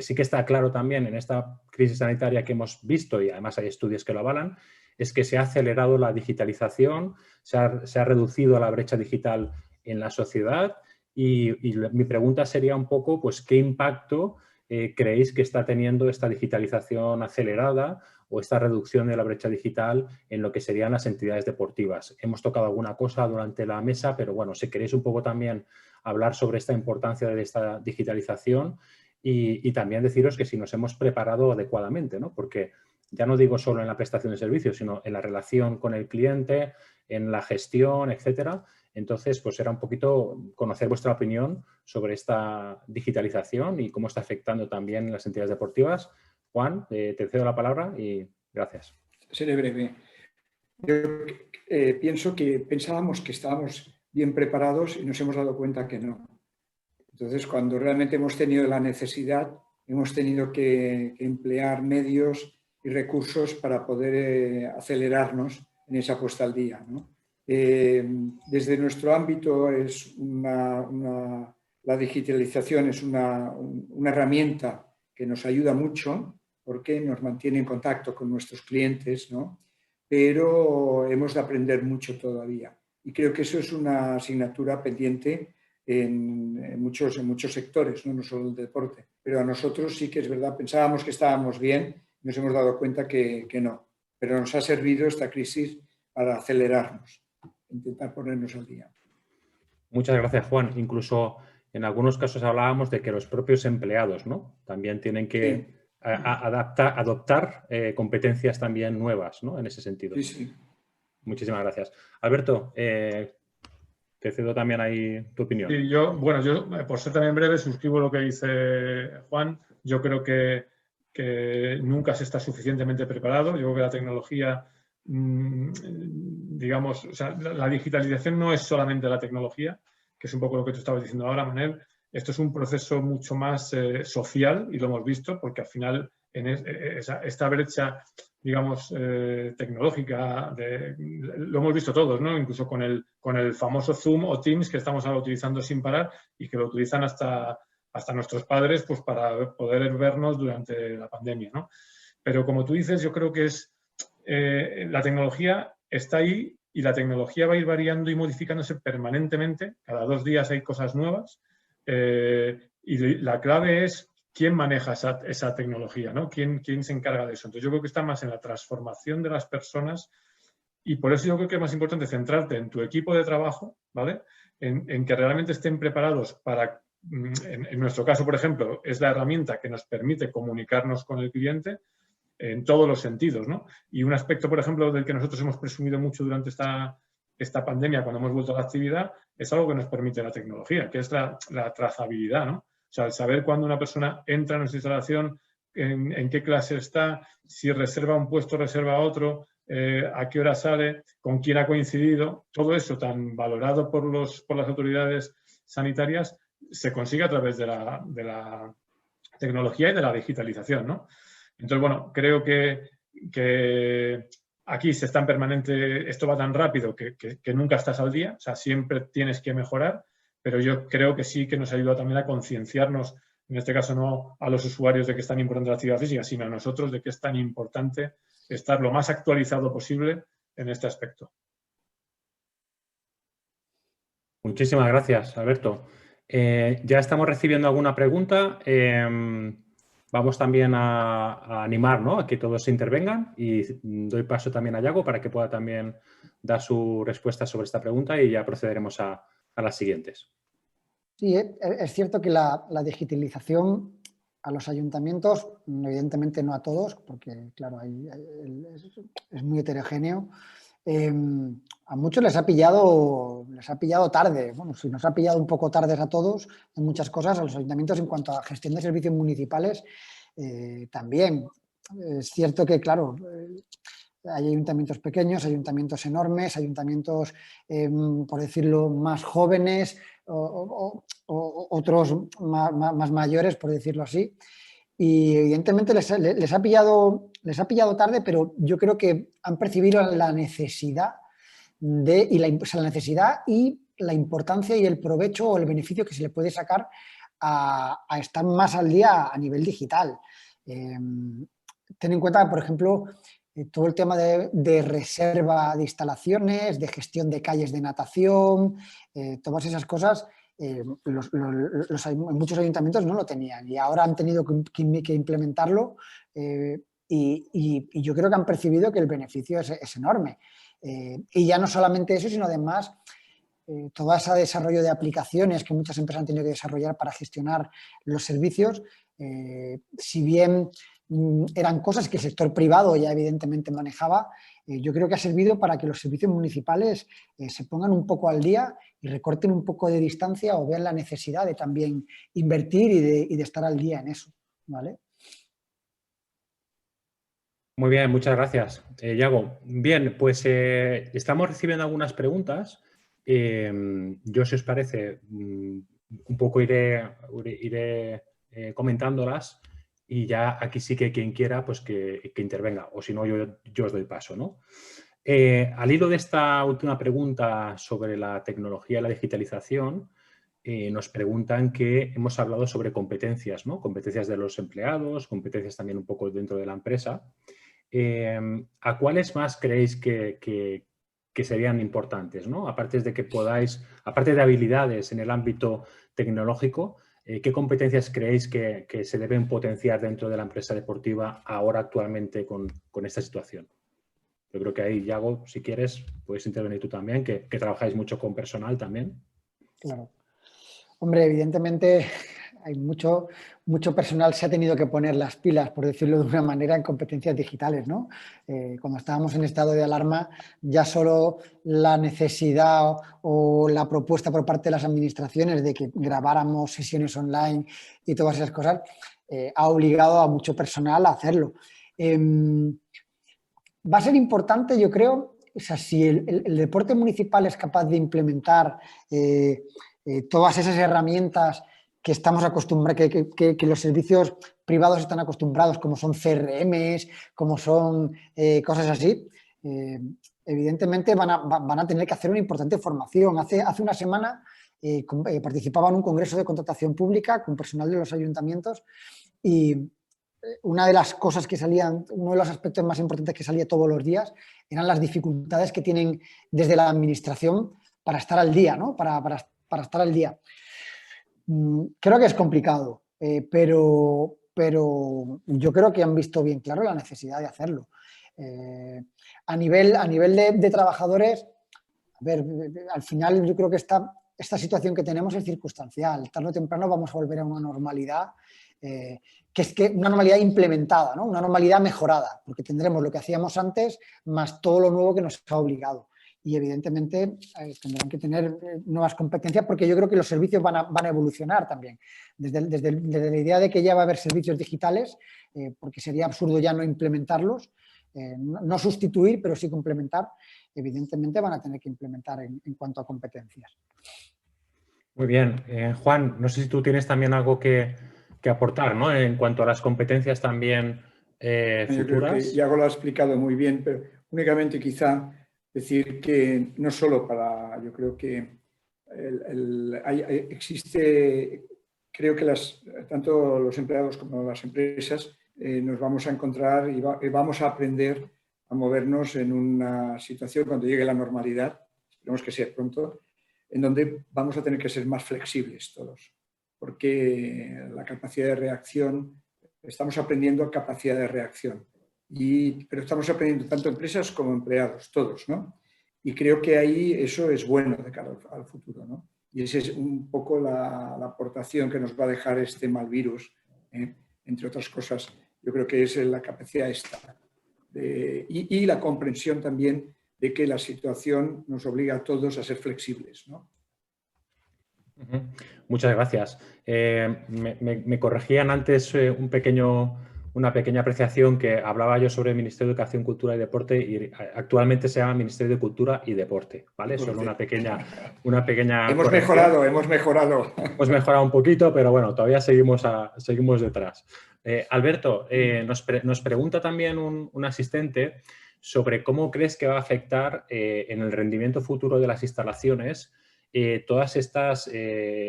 sí que está claro también en esta crisis sanitaria que hemos visto, y además hay estudios que lo avalan, es que se ha acelerado la digitalización, se ha reducido la brecha digital en la sociedad y mi pregunta sería un poco, pues, ¿qué impacto creéis que está teniendo esta digitalización acelerada o esta reducción de la brecha digital en lo que serían las entidades deportivas? Hemos tocado alguna cosa durante la mesa, pero bueno, si queréis un poco también hablar sobre esta importancia de esta digitalización y también deciros que si nos hemos preparado adecuadamente, ¿no? Porque ya no digo solo en la prestación de servicios, sino en la relación con el cliente, en la gestión, etcétera. Entonces, pues era un poquito conocer vuestra opinión sobre esta digitalización y cómo está afectando también las entidades deportivas. Juan, te cedo la palabra y gracias. Seré breve. Yo pienso que pensábamos que estábamos bien preparados y nos hemos dado cuenta que no. Entonces, cuando realmente hemos tenido la necesidad, hemos tenido que emplear medios y recursos para poder acelerarnos en esa puesta al día, ¿no? Desde nuestro ámbito la digitalización es una herramienta que nos ayuda mucho porque nos mantiene en contacto con nuestros clientes, ¿no? Pero hemos de aprender mucho todavía. Y creo que eso es una asignatura pendiente en muchos sectores, ¿no? No solo el deporte. Pero a nosotros sí que es verdad, pensábamos que estábamos bien, nos hemos dado cuenta que no. Pero nos ha servido esta crisis para acelerarnos, intentar ponernos al día. Muchas gracias, Juan. Incluso en algunos casos hablábamos de que los propios empleados, ¿no? También tienen que adoptar competencias también nuevas, ¿no? En ese sentido. Sí, sí. Muchísimas gracias. Alberto, te cedo también ahí tu opinión. Sí, yo, por ser también breve, suscribo lo que dice Juan. Yo creo que nunca se está suficientemente preparado. Yo creo que la tecnología, digamos, o sea, la digitalización no es solamente la tecnología, que es un poco lo que tú estabas diciendo ahora, Manel. Esto es un proceso mucho más social y lo hemos visto porque al final en esta brecha, digamos, tecnológica, lo hemos visto todos, ¿no? Incluso con el famoso Zoom o Teams que estamos ahora utilizando sin parar y que lo utilizan hasta nuestros padres, pues para poder vernos durante la pandemia, ¿no? Pero como tú dices, yo creo que la tecnología está ahí y la tecnología va a ir variando y modificándose permanentemente. Cada 2 días hay cosas nuevas y la clave es quién maneja esa tecnología, ¿no? ¿Quién se encarga de eso? Entonces yo creo que está más en la transformación de las personas y por eso yo creo que es más importante centrarte en tu equipo de trabajo, ¿vale? En que realmente estén preparados para, en nuestro caso, por ejemplo, es la herramienta que nos permite comunicarnos con el cliente en todos los sentidos, ¿no? Y un aspecto, por ejemplo, del que nosotros hemos presumido mucho durante esta pandemia, cuando hemos vuelto a la actividad, es algo que nos permite la tecnología, que es la trazabilidad, ¿no? O sea, el saber cuándo una persona entra en nuestra instalación, en qué clase está, si reserva un puesto, reserva otro, a qué hora sale, con quién ha coincidido, todo eso tan valorado por las autoridades sanitarias se consigue a través de la tecnología y de la digitalización, ¿no? Entonces, bueno, creo que aquí se está en permanente, esto va tan rápido que nunca estás al día, o sea, siempre tienes que mejorar, pero yo creo que sí que nos ayuda también a concienciarnos, en este caso no a los usuarios de que es tan importante la actividad física, sino a nosotros de que es tan importante estar lo más actualizado posible en este aspecto. Muchísimas gracias, Alberto. Ya estamos recibiendo alguna pregunta. Vamos también a animar, ¿no?, a que todos intervengan y doy paso también a Yago para que pueda también dar su respuesta sobre esta pregunta y ya procederemos a las siguientes. Sí, es cierto que la digitalización a los ayuntamientos, evidentemente no a todos, porque claro, es muy heterogéneo. A muchos les ha pillado tarde. Bueno, si nos ha pillado un poco tarde a todos en muchas cosas, a los ayuntamientos en cuanto a gestión de servicios municipales también. Es cierto que, claro, hay ayuntamientos pequeños, ayuntamientos enormes, ayuntamientos, por decirlo, más jóvenes, otros más mayores, por decirlo así. Y evidentemente les ha pillado tarde, pero yo creo que han percibido la necesidad y la importancia y el provecho o el beneficio que se le puede sacar a estar más al día a nivel digital. Ten en cuenta, por ejemplo, todo el tema de reserva de instalaciones, de gestión de calles de natación, todas esas cosas. Muchos ayuntamientos no lo tenían y ahora han tenido que implementarlo y yo creo que han percibido que el beneficio es enorme. Y ya no solamente eso, sino además todo ese desarrollo de aplicaciones que muchas empresas han tenido que desarrollar para gestionar los servicios, si bien eran cosas que el sector privado ya evidentemente manejaba, yo creo que ha servido para que los servicios municipales se pongan un poco al día y recorten un poco de distancia o vean la necesidad de también invertir y de estar al día en eso, ¿vale? Muy bien, muchas gracias, Yago. Bien, pues estamos recibiendo algunas preguntas. Yo, si os parece, un poco iré comentándolas y ya aquí sí que quien quiera pues que intervenga, o si no yo os doy paso, ¿no? Al hilo de esta última pregunta sobre la tecnología y la digitalización, nos preguntan que hemos hablado sobre competencias, ¿no? Competencias de los empleados, competencias también un poco dentro de la empresa. ¿A cuáles más creéis que serían importantes, ¿no? Aparte de habilidades en el ámbito tecnológico, ¿qué competencias creéis que se deben potenciar dentro de la empresa deportiva ahora actualmente con esta situación? Yo creo que ahí, Yago, si quieres, puedes intervenir tú también, que trabajáis mucho con personal también. Claro. Hombre, evidentemente hay mucho personal se ha tenido que poner las pilas, por decirlo de una manera, en competencias digitales, ¿no? Cuando estábamos en estado de alarma, ya solo la necesidad o la propuesta por parte de las administraciones de que grabáramos sesiones online y todas esas cosas ha obligado a mucho personal a hacerlo. Va a ser importante, yo creo, o sea, si el deporte municipal es capaz de implementar todas esas herramientas que estamos acostumbrados, que los servicios privados están acostumbrados, como son CRMs, como son cosas así, evidentemente van a tener que hacer una importante formación. Hace una semana participaba en un congreso de contratación pública con personal de los ayuntamientos y una de las cosas que salían, uno de los aspectos más importantes que salía todos los días eran las dificultades que tienen desde la administración para estar al día, ¿no? Para estar al día. Creo que es complicado, pero yo creo que han visto bien claro la necesidad de hacerlo. A nivel de trabajadores, a ver, al final yo creo que esta situación que tenemos es circunstancial. Tarde o temprano vamos a volver a una normalidad, que es una normalidad implementada, ¿no? Una normalidad mejorada, porque tendremos lo que hacíamos antes más todo lo nuevo que nos ha obligado. Y evidentemente tendrán que tener nuevas competencias porque yo creo que los servicios van a evolucionar también. Desde la idea de que ya va a haber servicios digitales, porque sería absurdo ya no implementarlos, no sustituir, pero sí complementar, evidentemente van a tener que implementar en cuanto a competencias. Muy bien. Juan, no sé si tú tienes también algo que aportar, ¿no? En cuanto a las competencias también Yo creo que futuras. Iago lo ha explicado muy bien, pero únicamente quizá decir que no solo para, yo creo que existe, creo que tanto los empleados como las empresas nos vamos a encontrar y vamos a aprender a movernos en una situación cuando llegue la normalidad, esperemos que sea pronto, en donde vamos a tener que ser más flexibles todos, porque la capacidad de reacción, estamos aprendiendo capacidad de reacción, pero estamos aprendiendo tanto empresas como empleados, todos, ¿no? Y creo que ahí eso es bueno de cara al futuro, ¿no? Y esa es un poco la aportación que nos va a dejar este mal virus, entre otras cosas. Yo creo que es la capacidad esta. Y la comprensión también de que la situación nos obliga a todos a ser flexibles, ¿no? Muchas gracias. Me corregían antes una pequeña apreciación que hablaba yo sobre el Ministerio de Educación, Cultura y Deporte y actualmente se llama Ministerio de Cultura y Deporte, ¿vale? Deporte. Solo una pequeña Hemos corrección. hemos mejorado. Hemos mejorado un poquito, pero bueno, todavía seguimos detrás. Alberto, nos pregunta también un asistente sobre cómo crees que va a afectar en el rendimiento futuro de las instalaciones todas estas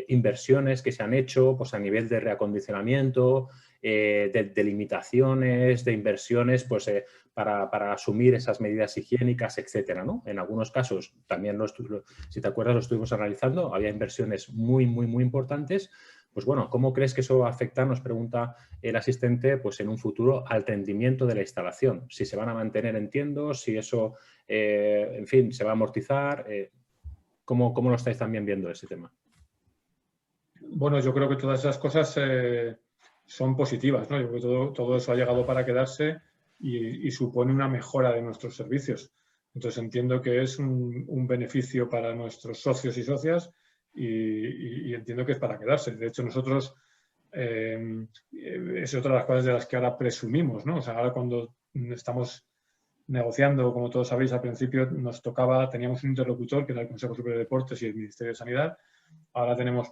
inversiones que se han hecho pues, a nivel de reacondicionamiento, de limitaciones, de inversiones pues, para asumir esas medidas higiénicas, etcétera, ¿no? En algunos casos, también si te acuerdas, lo estuvimos analizando, había inversiones muy importantes. Pues bueno, ¿cómo crees que eso va a afectar, nos pregunta el asistente, pues en un futuro al rendimiento de la instalación? Si se van a mantener, entiendo, si eso, en fin, se va a amortizar. ¿Cómo lo estáis también viendo ese tema? Bueno, yo creo que todas esas cosas son positivas, ¿no? Yo creo que todo eso ha llegado para quedarse y supone una mejora de nuestros servicios. Entonces entiendo que es un beneficio para nuestros socios y socias y entiendo que es para quedarse. De hecho, nosotros es otra de las cosas de las que ahora presumimos, ¿no? O sea, ahora cuando estamos negociando, como todos sabéis, al principio teníamos un interlocutor que era el Consejo Superior de Deportes y el Ministerio de Sanidad. Ahora tenemos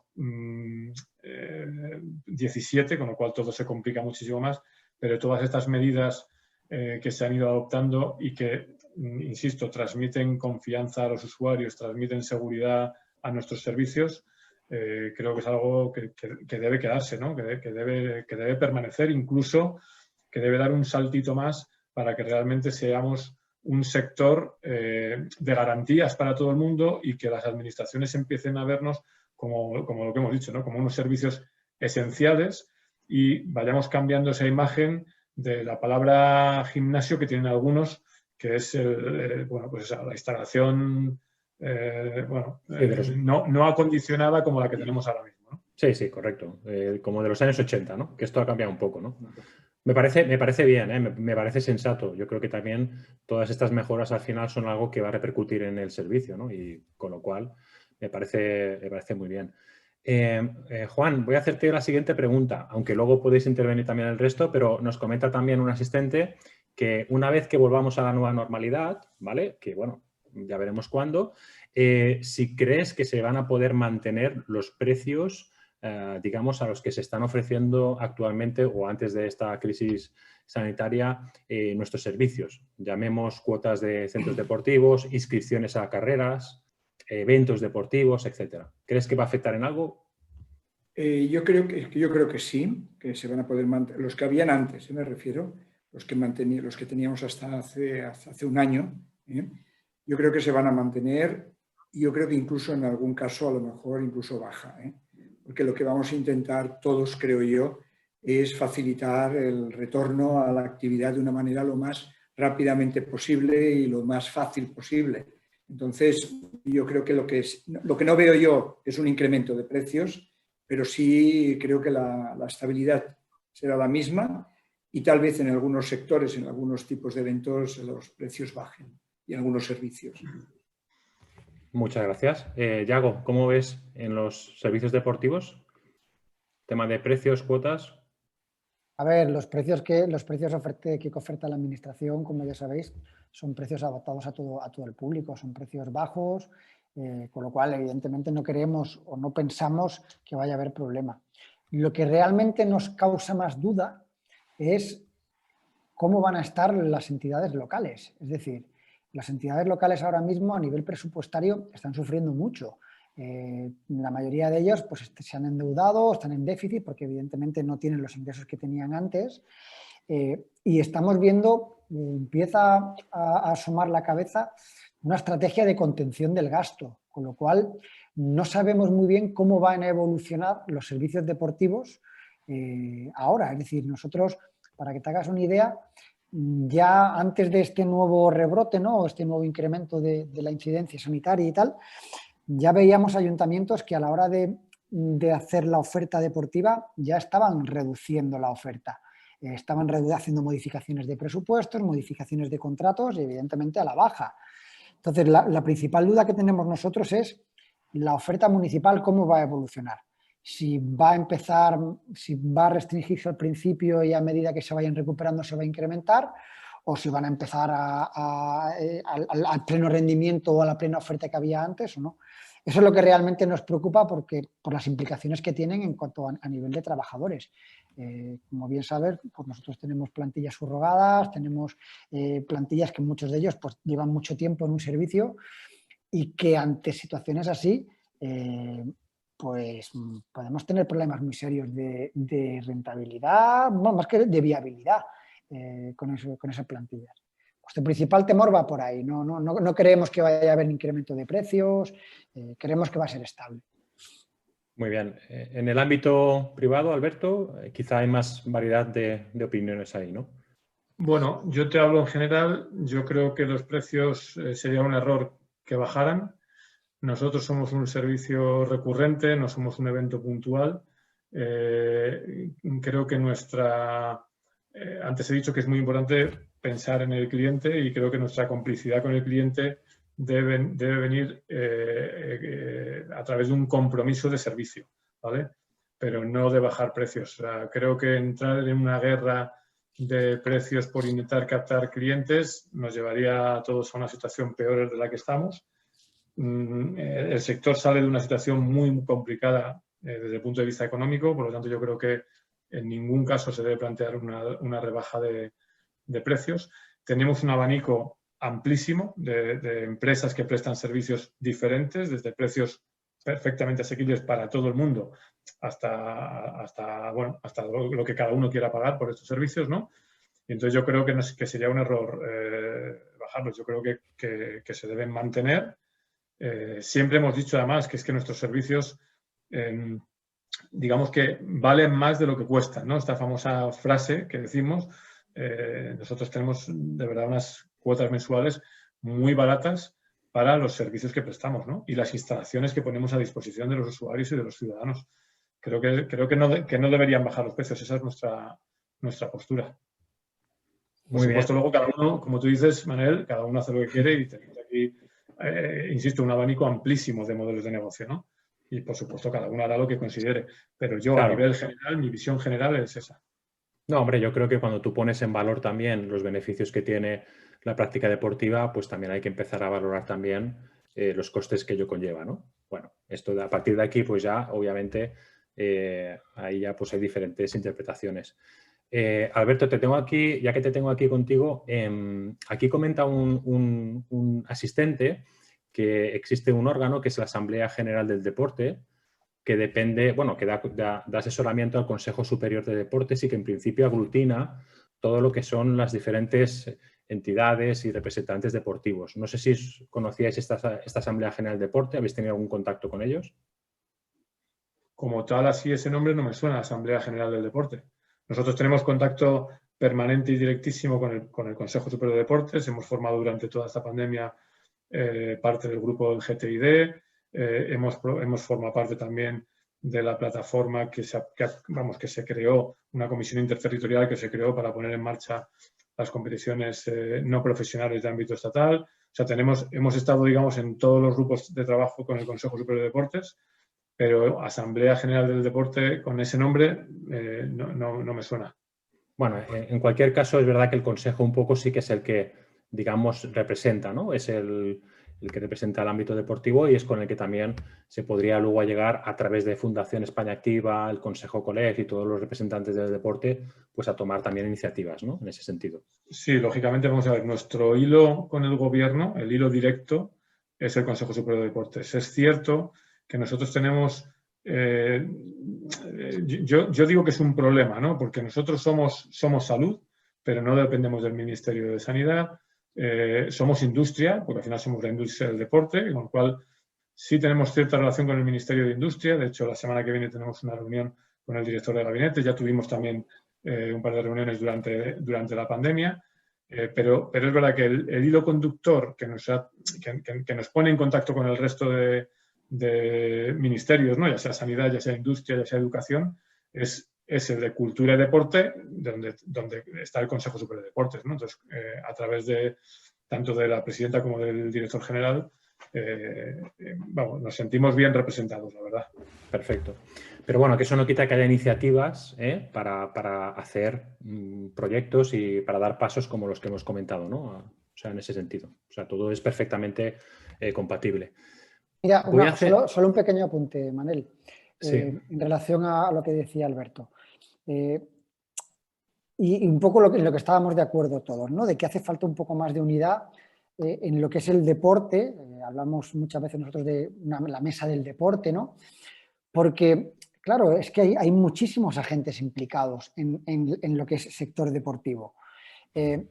17, con lo cual todo se complica muchísimo más, pero todas estas medidas que se han ido adoptando y que, insisto, transmiten confianza a los usuarios, transmiten seguridad a nuestros servicios, creo que es algo que debe quedarse, ¿no? que debe permanecer, incluso que debe dar un saltito más para que realmente seamos un sector de garantías para todo el mundo y que las administraciones empiecen a vernos como lo que hemos dicho, ¿no? Como unos servicios esenciales y vayamos cambiando esa imagen de la palabra gimnasio que tienen algunos, que es la instalación no acondicionada como la que tenemos ahora mismo, ¿no? Sí, correcto. Como de los años 80, ¿no? Que esto ha cambiado un poco, ¿no? Me parece bien, me parece sensato. Yo creo que también todas estas mejoras al final son algo que va a repercutir en el servicio, ¿no? Y con lo cual me parece muy bien. Juan, voy a hacerte la siguiente pregunta, aunque luego podéis intervenir también el resto, pero nos comenta también un asistente que una vez que volvamos a la nueva normalidad, ¿vale? Que bueno, ya veremos cuándo, si crees que se van a poder mantener los precios digamos, a los que se están ofreciendo actualmente o antes de esta crisis sanitaria nuestros servicios. Llamemos cuotas de centros deportivos, inscripciones a carreras, eventos deportivos, etcétera. ¿Crees que va a afectar en algo? Yo creo que sí, que se van a poder mantener. Los que habían antes, me refiero, los que teníamos hasta hace un año, yo creo que se van a mantener y yo creo que incluso en algún caso a lo mejor incluso baja, porque lo que vamos a intentar todos, creo yo, es facilitar el retorno a la actividad de una manera lo más rápidamente posible y lo más fácil posible. Entonces, yo creo que lo que no veo yo es un incremento de precios, pero sí creo que la estabilidad será la misma y tal vez en algunos sectores, en algunos tipos de eventos, los precios bajen y en algunos servicios. Muchas gracias. Yago, ¿cómo ves en los servicios deportivos? Tema de precios, cuotas. A ver, los precios que oferta la Administración, como ya sabéis, son precios adaptados a todo el público, son precios bajos, con lo cual, evidentemente, no queremos o no pensamos que vaya a haber problema. Lo que realmente nos causa más duda es cómo van a estar las entidades locales. Es decir, las entidades locales ahora mismo a nivel presupuestario están sufriendo mucho. La mayoría de ellos pues, se han endeudado, están en déficit porque evidentemente no tienen los ingresos que tenían antes y estamos viendo, empieza a asomar la cabeza una estrategia de contención del gasto, con lo cual no sabemos muy bien cómo van a evolucionar los servicios deportivos ahora. Es decir, nosotros, para que te hagas una idea, ya antes de este nuevo rebrote, ¿no? Este nuevo incremento de la incidencia sanitaria y tal, ya veíamos ayuntamientos que a la hora de hacer la oferta deportiva ya estaban reduciendo la oferta. Estaban haciendo modificaciones de presupuestos, modificaciones de contratos y evidentemente a la baja. Entonces, la principal duda que tenemos nosotros es la oferta municipal, cómo va a evolucionar. Si va a restringirse al principio y a medida que se vayan recuperando se va a incrementar, o si van a empezar al pleno rendimiento o a la plena oferta que había antes o no. Eso es lo que realmente nos preocupa por las implicaciones que tienen en cuanto a nivel de trabajadores. Como bien sabes, pues nosotros tenemos plantillas subrogadas, tenemos plantillas que muchos de ellos pues, llevan mucho tiempo en un servicio y que ante situaciones así pues podemos tener problemas muy serios de rentabilidad, bueno, más que de viabilidad con esas plantillas. Nuestro principal temor va por ahí, no creemos que vaya a haber incremento de precios, creemos que va a ser estable. Muy bien. En el ámbito privado, Alberto, quizá hay más variedad de opiniones ahí, ¿no? Bueno, yo te hablo en general. Yo creo que los precios sería un error que bajaran. Nosotros somos un servicio recurrente, no somos un evento puntual. Creo que antes he dicho que es muy importante pensar en el cliente y creo que nuestra complicidad con el cliente debe venir a través de un compromiso de servicio, ¿vale? Pero no de bajar precios. O sea, creo que entrar en una guerra de precios por intentar captar clientes nos llevaría a todos a una situación peor de la que estamos. El sector sale de una situación muy complicada desde el punto de vista económico, por lo tanto yo creo que en ningún caso se debe plantear una rebaja de precios. Tenemos un abanico amplísimo de empresas que prestan servicios diferentes, desde precios perfectamente asequibles para todo el mundo hasta lo que cada uno quiera pagar por estos servicios, ¿no? Y entonces yo creo que sería un error bajarlos. Yo creo que se deben mantener. Siempre hemos dicho además que es que nuestros servicios digamos que valen más de lo que cuestan, ¿no? Esta famosa frase que decimos, nosotros tenemos de verdad unas cuotas mensuales muy baratas para los servicios que prestamos, ¿no? Y las instalaciones que ponemos a disposición de los usuarios y de los ciudadanos. Creo que no deberían bajar los precios, esa es nuestra postura. Por supuesto, luego cada uno, como tú dices, Manel, cada uno hace lo que quiere y tenemos aquí, insisto, un abanico amplísimo de modelos de negocio, ¿no? Y, por supuesto, cada uno hará lo que considere. Pero yo, claro, a nivel general, mi visión general es esa. No, hombre, yo creo que cuando tú pones en valor también los beneficios que tiene la práctica deportiva, pues también hay que empezar a valorar también los costes que ello conlleva, ¿no? Bueno, esto a partir de aquí, pues ya, obviamente, ahí ya pues hay diferentes interpretaciones. Alberto, te tengo aquí, ya que te tengo aquí contigo, aquí comenta un asistente que existe un órgano que es la Asamblea General del Deporte, que depende, bueno, que da asesoramiento al Consejo Superior de Deportes y que en principio aglutina todo lo que son las diferentes entidades y representantes deportivos. No sé si conocíais esta Asamblea General del Deporte, ¿habéis tenido algún contacto con ellos? Como tal, así ese nombre no me suena, Asamblea General del Deporte. Nosotros tenemos contacto permanente y directísimo con el Consejo Superior de Deportes. Hemos formado durante toda esta pandemia parte del grupo del GTID. Hemos formado parte también de la plataforma que se creó, una comisión interterritorial que se creó para poner en marcha las competiciones no profesionales de ámbito estatal. O sea, hemos estado, digamos, en todos los grupos de trabajo con el Consejo Superior de Deportes, pero Asamblea General del Deporte con ese nombre no me suena. Bueno, en cualquier caso es verdad que el Consejo un poco sí que es el que, digamos, representa, ¿no? Es el que representa el ámbito deportivo y es con el que también se podría luego llegar a través de Fundación España Activa, el Consejo Coleg y todos los representantes del deporte, pues a tomar también iniciativas, ¿no? En ese sentido. Sí, lógicamente, vamos a ver, nuestro hilo con el gobierno, el hilo directo, es el Consejo Superior de Deportes. Es cierto que nosotros tenemos, yo digo que es un problema, ¿no? Porque nosotros somos salud, pero no dependemos del Ministerio de Sanidad, somos industria, porque al final somos la industria del deporte, con lo cual sí tenemos cierta relación con el Ministerio de Industria. De hecho, la semana que viene tenemos una reunión con el director de gabinete, ya tuvimos también un par de reuniones durante la pandemia, pero es verdad que el hilo conductor que nos pone en contacto con el resto de ministerios, ¿no? Ya sea sanidad, ya sea industria, ya sea educación, es el de cultura y deporte, donde está el Consejo Superior de Deportes, ¿no? Entonces, a través tanto de la presidenta como del director general, vamos, nos sentimos bien representados, la verdad. Perfecto. Pero bueno, que eso no quita que haya iniciativas para hacer proyectos y para dar pasos como los que hemos comentado, ¿no? O sea, en ese sentido. O sea, todo es perfectamente compatible. Mira, solo un pequeño apunte, Manel, Sí. en relación a lo que decía Alberto. Y un poco en lo que estábamos de acuerdo todos, ¿no? De que hace falta un poco más de unidad en lo que es el deporte. Hablamos muchas veces nosotros de la mesa del deporte, ¿no? Porque, claro, es que hay muchísimos agentes implicados en lo que es sector deportivo.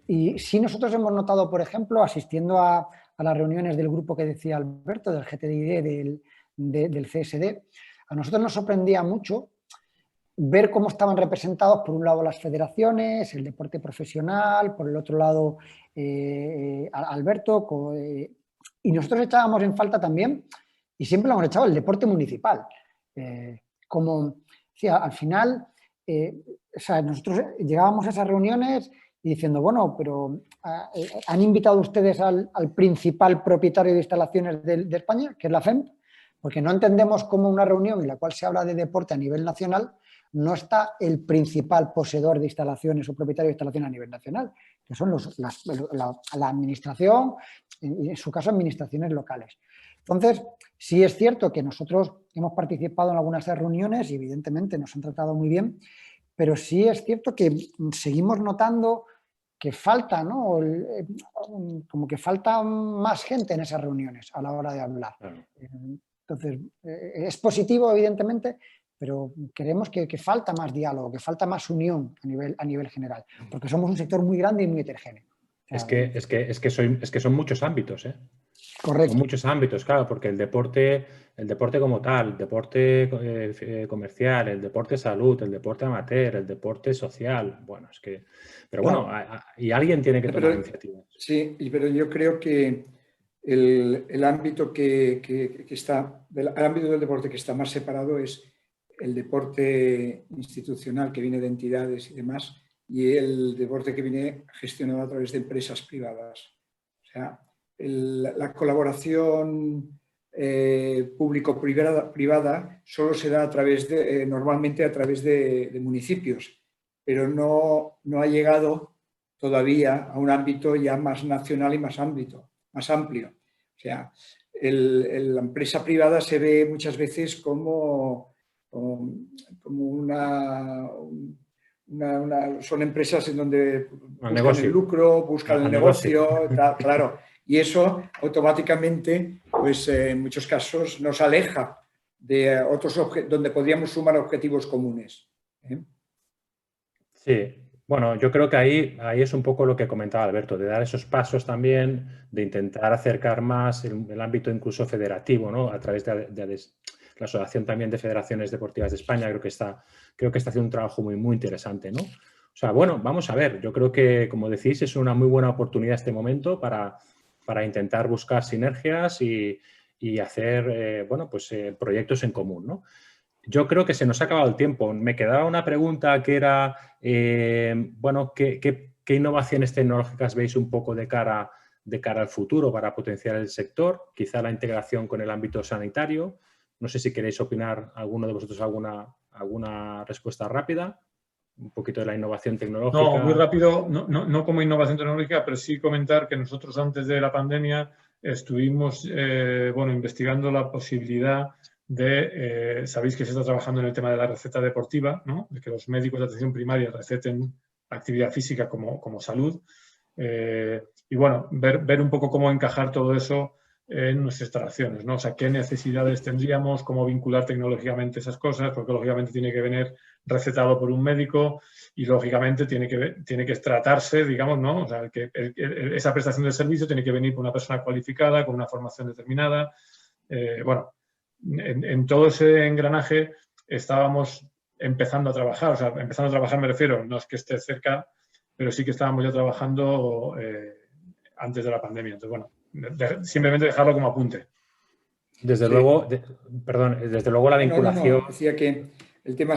Y sí nosotros hemos notado, por ejemplo, asistiendo a las reuniones del grupo que decía Alberto, del GTDI, del CSD, a nosotros nos sorprendía mucho ver cómo estaban representados, por un lado, las federaciones, el deporte profesional, por el otro lado, Alberto, y nosotros echábamos en falta también, y siempre lo hemos echado, el deporte municipal. Como, sí, al final, o sea, nosotros llegábamos a esas reuniones y diciendo, bueno, pero ¿han invitado ustedes al principal propietario de instalaciones de España, que es la FEMP? Porque no entendemos cómo una reunión en la cual se habla de deporte a nivel nacional no está el principal poseedor de instalaciones o propietario de instalaciones a nivel nacional, que son la administración, y en su caso administraciones locales. Entonces, sí es cierto que nosotros hemos participado en algunas reuniones y evidentemente nos han tratado muy bien, pero sí es cierto que seguimos notando que falta, ¿no? Como que falta más gente en esas reuniones a la hora de hablar. Entonces, es positivo, evidentemente, pero creemos que falta más diálogo, que falta más unión a nivel general, porque somos un sector muy grande y muy heterogéneo. O sea, Es que son muchos ámbitos, ¿eh? Correcto. Son muchos ámbitos, claro, porque el deporte como tal, el deporte comercial, el deporte salud, el deporte amateur, el deporte social, bueno, es que... Pero bueno, y alguien tiene que tomar iniciativas. Sí, pero yo creo que el ámbito el ámbito del deporte que está más separado es el deporte institucional que viene de entidades y demás, y el deporte que viene gestionado a través de empresas privadas. O sea, la colaboración público-privada solo se da normalmente a través de municipios, pero no ha llegado todavía a un ámbito ya más nacional y más amplio. O sea, la empresa privada se ve muchas veces como son empresas en donde buscan el lucro, buscan el negocio, tal, claro. Y eso automáticamente, pues en muchos casos nos aleja de otros donde podríamos sumar objetivos comunes. Sí, bueno, yo creo que ahí es un poco lo que comentaba Alberto, de dar esos pasos también, de intentar acercar más el ámbito incluso federativo, ¿no? A través de la Asociación también de Federaciones Deportivas de España, creo que está haciendo un trabajo muy, muy interesante, ¿no? O sea, bueno, vamos a ver, yo creo que, como decís, es una muy buena oportunidad este momento para intentar buscar sinergias y hacer, bueno, pues proyectos en común, ¿no? Yo creo que se nos ha acabado el tiempo. Me quedaba una pregunta que era, bueno, ¿qué innovaciones tecnológicas veis un poco de cara al futuro para potenciar el sector? Quizá la integración con el ámbito sanitario. No sé si queréis opinar alguno de vosotros alguna respuesta rápida. un poquito de la innovación tecnológica. No, muy rápido, no como innovación tecnológica, pero sí comentar que nosotros antes de la pandemia estuvimos investigando la posibilidad de, sabéis que se está trabajando en el tema de la receta deportiva, ¿no? De que los médicos de atención primaria receten actividad física como salud. Y bueno, ver un poco cómo encajar todo eso en nuestras instalaciones, ¿no? O sea, qué necesidades tendríamos, cómo vincular tecnológicamente esas cosas, porque lógicamente tiene que venir recetado por un médico y lógicamente tiene que tratarse, digamos, ¿no? O sea, esa prestación de servicio tiene que venir por una persona cualificada, con una formación determinada. En todo ese engranaje estábamos empezando a trabajar, o sea, empezando a trabajar me refiero, no es que esté cerca, pero sí que estábamos ya trabajando antes de la pandemia. Entonces, bueno, simplemente dejarlo como apunte. Desde luego, desde luego la vinculación... No. Decía que el tema,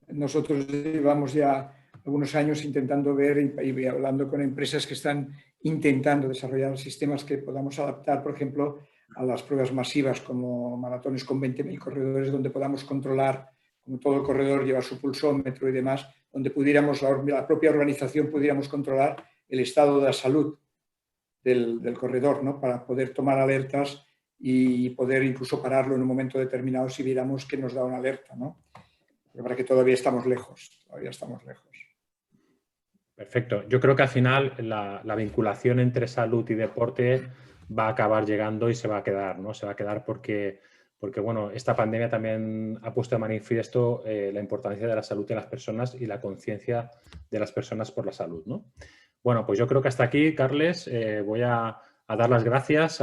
nosotros llevamos ya algunos años intentando ver y hablando con empresas que están intentando desarrollar sistemas que podamos adaptar, por ejemplo, a las pruebas masivas como maratones con 20.000 corredores, donde podamos controlar, como todo el corredor lleva su pulsómetro y demás, donde pudiéramos, la propia organización pudiéramos controlar el estado de la salud del corredor, ¿no? Para poder tomar alertas y poder incluso pararlo en un momento determinado si viéramos que nos da una alerta, ¿no? Pero para que todavía estamos lejos. Perfecto. Yo creo que al final la vinculación entre salud y deporte va a acabar llegando y se va a quedar, ¿no? Se va a quedar porque bueno, esta pandemia también ha puesto de manifiesto la importancia de la salud de las personas y la conciencia de las personas por la salud, ¿no? Bueno, pues yo creo que hasta aquí, Carles, voy a dar las gracias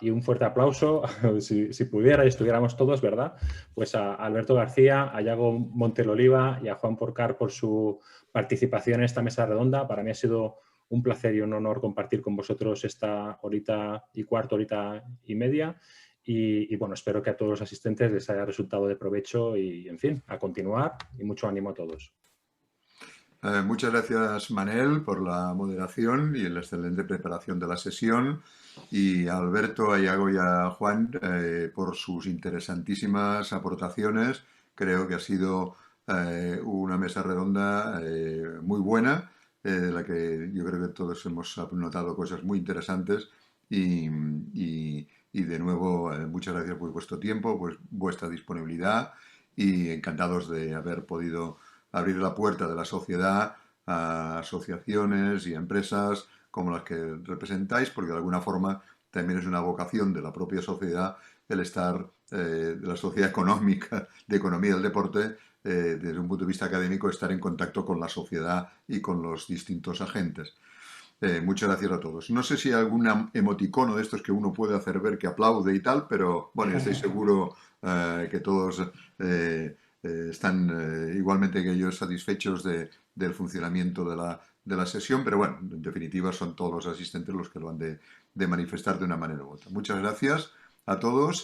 y un fuerte aplauso, si pudiera y estuviéramos todos, ¿verdad? Pues a Alberto García, a Yago Monteloliva y a Juan Porcar por su participación en esta mesa redonda. Para mí ha sido un placer y un honor compartir con vosotros esta horita y cuarto, horita y media. Y bueno, espero que a todos los asistentes les haya resultado de provecho y, en fin, a continuar y mucho ánimo a todos. Muchas gracias, Manel, por la moderación y la excelente preparación de la sesión. Y a Alberto, a Yago y a Juan por sus interesantísimas aportaciones. Creo que ha sido una mesa redonda muy buena, de la que yo creo que todos hemos notado cosas muy interesantes. Y de nuevo, muchas gracias por vuestro tiempo, pues vuestra disponibilidad y encantados de haber podido abrir la puerta de la sociedad a asociaciones y empresas como las que representáis, porque de alguna forma también es una vocación de la propia sociedad el estar, de la sociedad económica, de economía del deporte, desde un punto de vista académico, estar en contacto con la sociedad y con los distintos agentes. Muchas gracias a todos. No sé si hay algún emoticono de estos que uno puede hacer ver que aplaude y tal, pero bueno, estoy seguro que todos están igualmente que ellos satisfechos del funcionamiento de la sesión, pero bueno, en definitiva son todos los asistentes los que lo han de manifestar de una manera u otra. Muchas gracias a todos.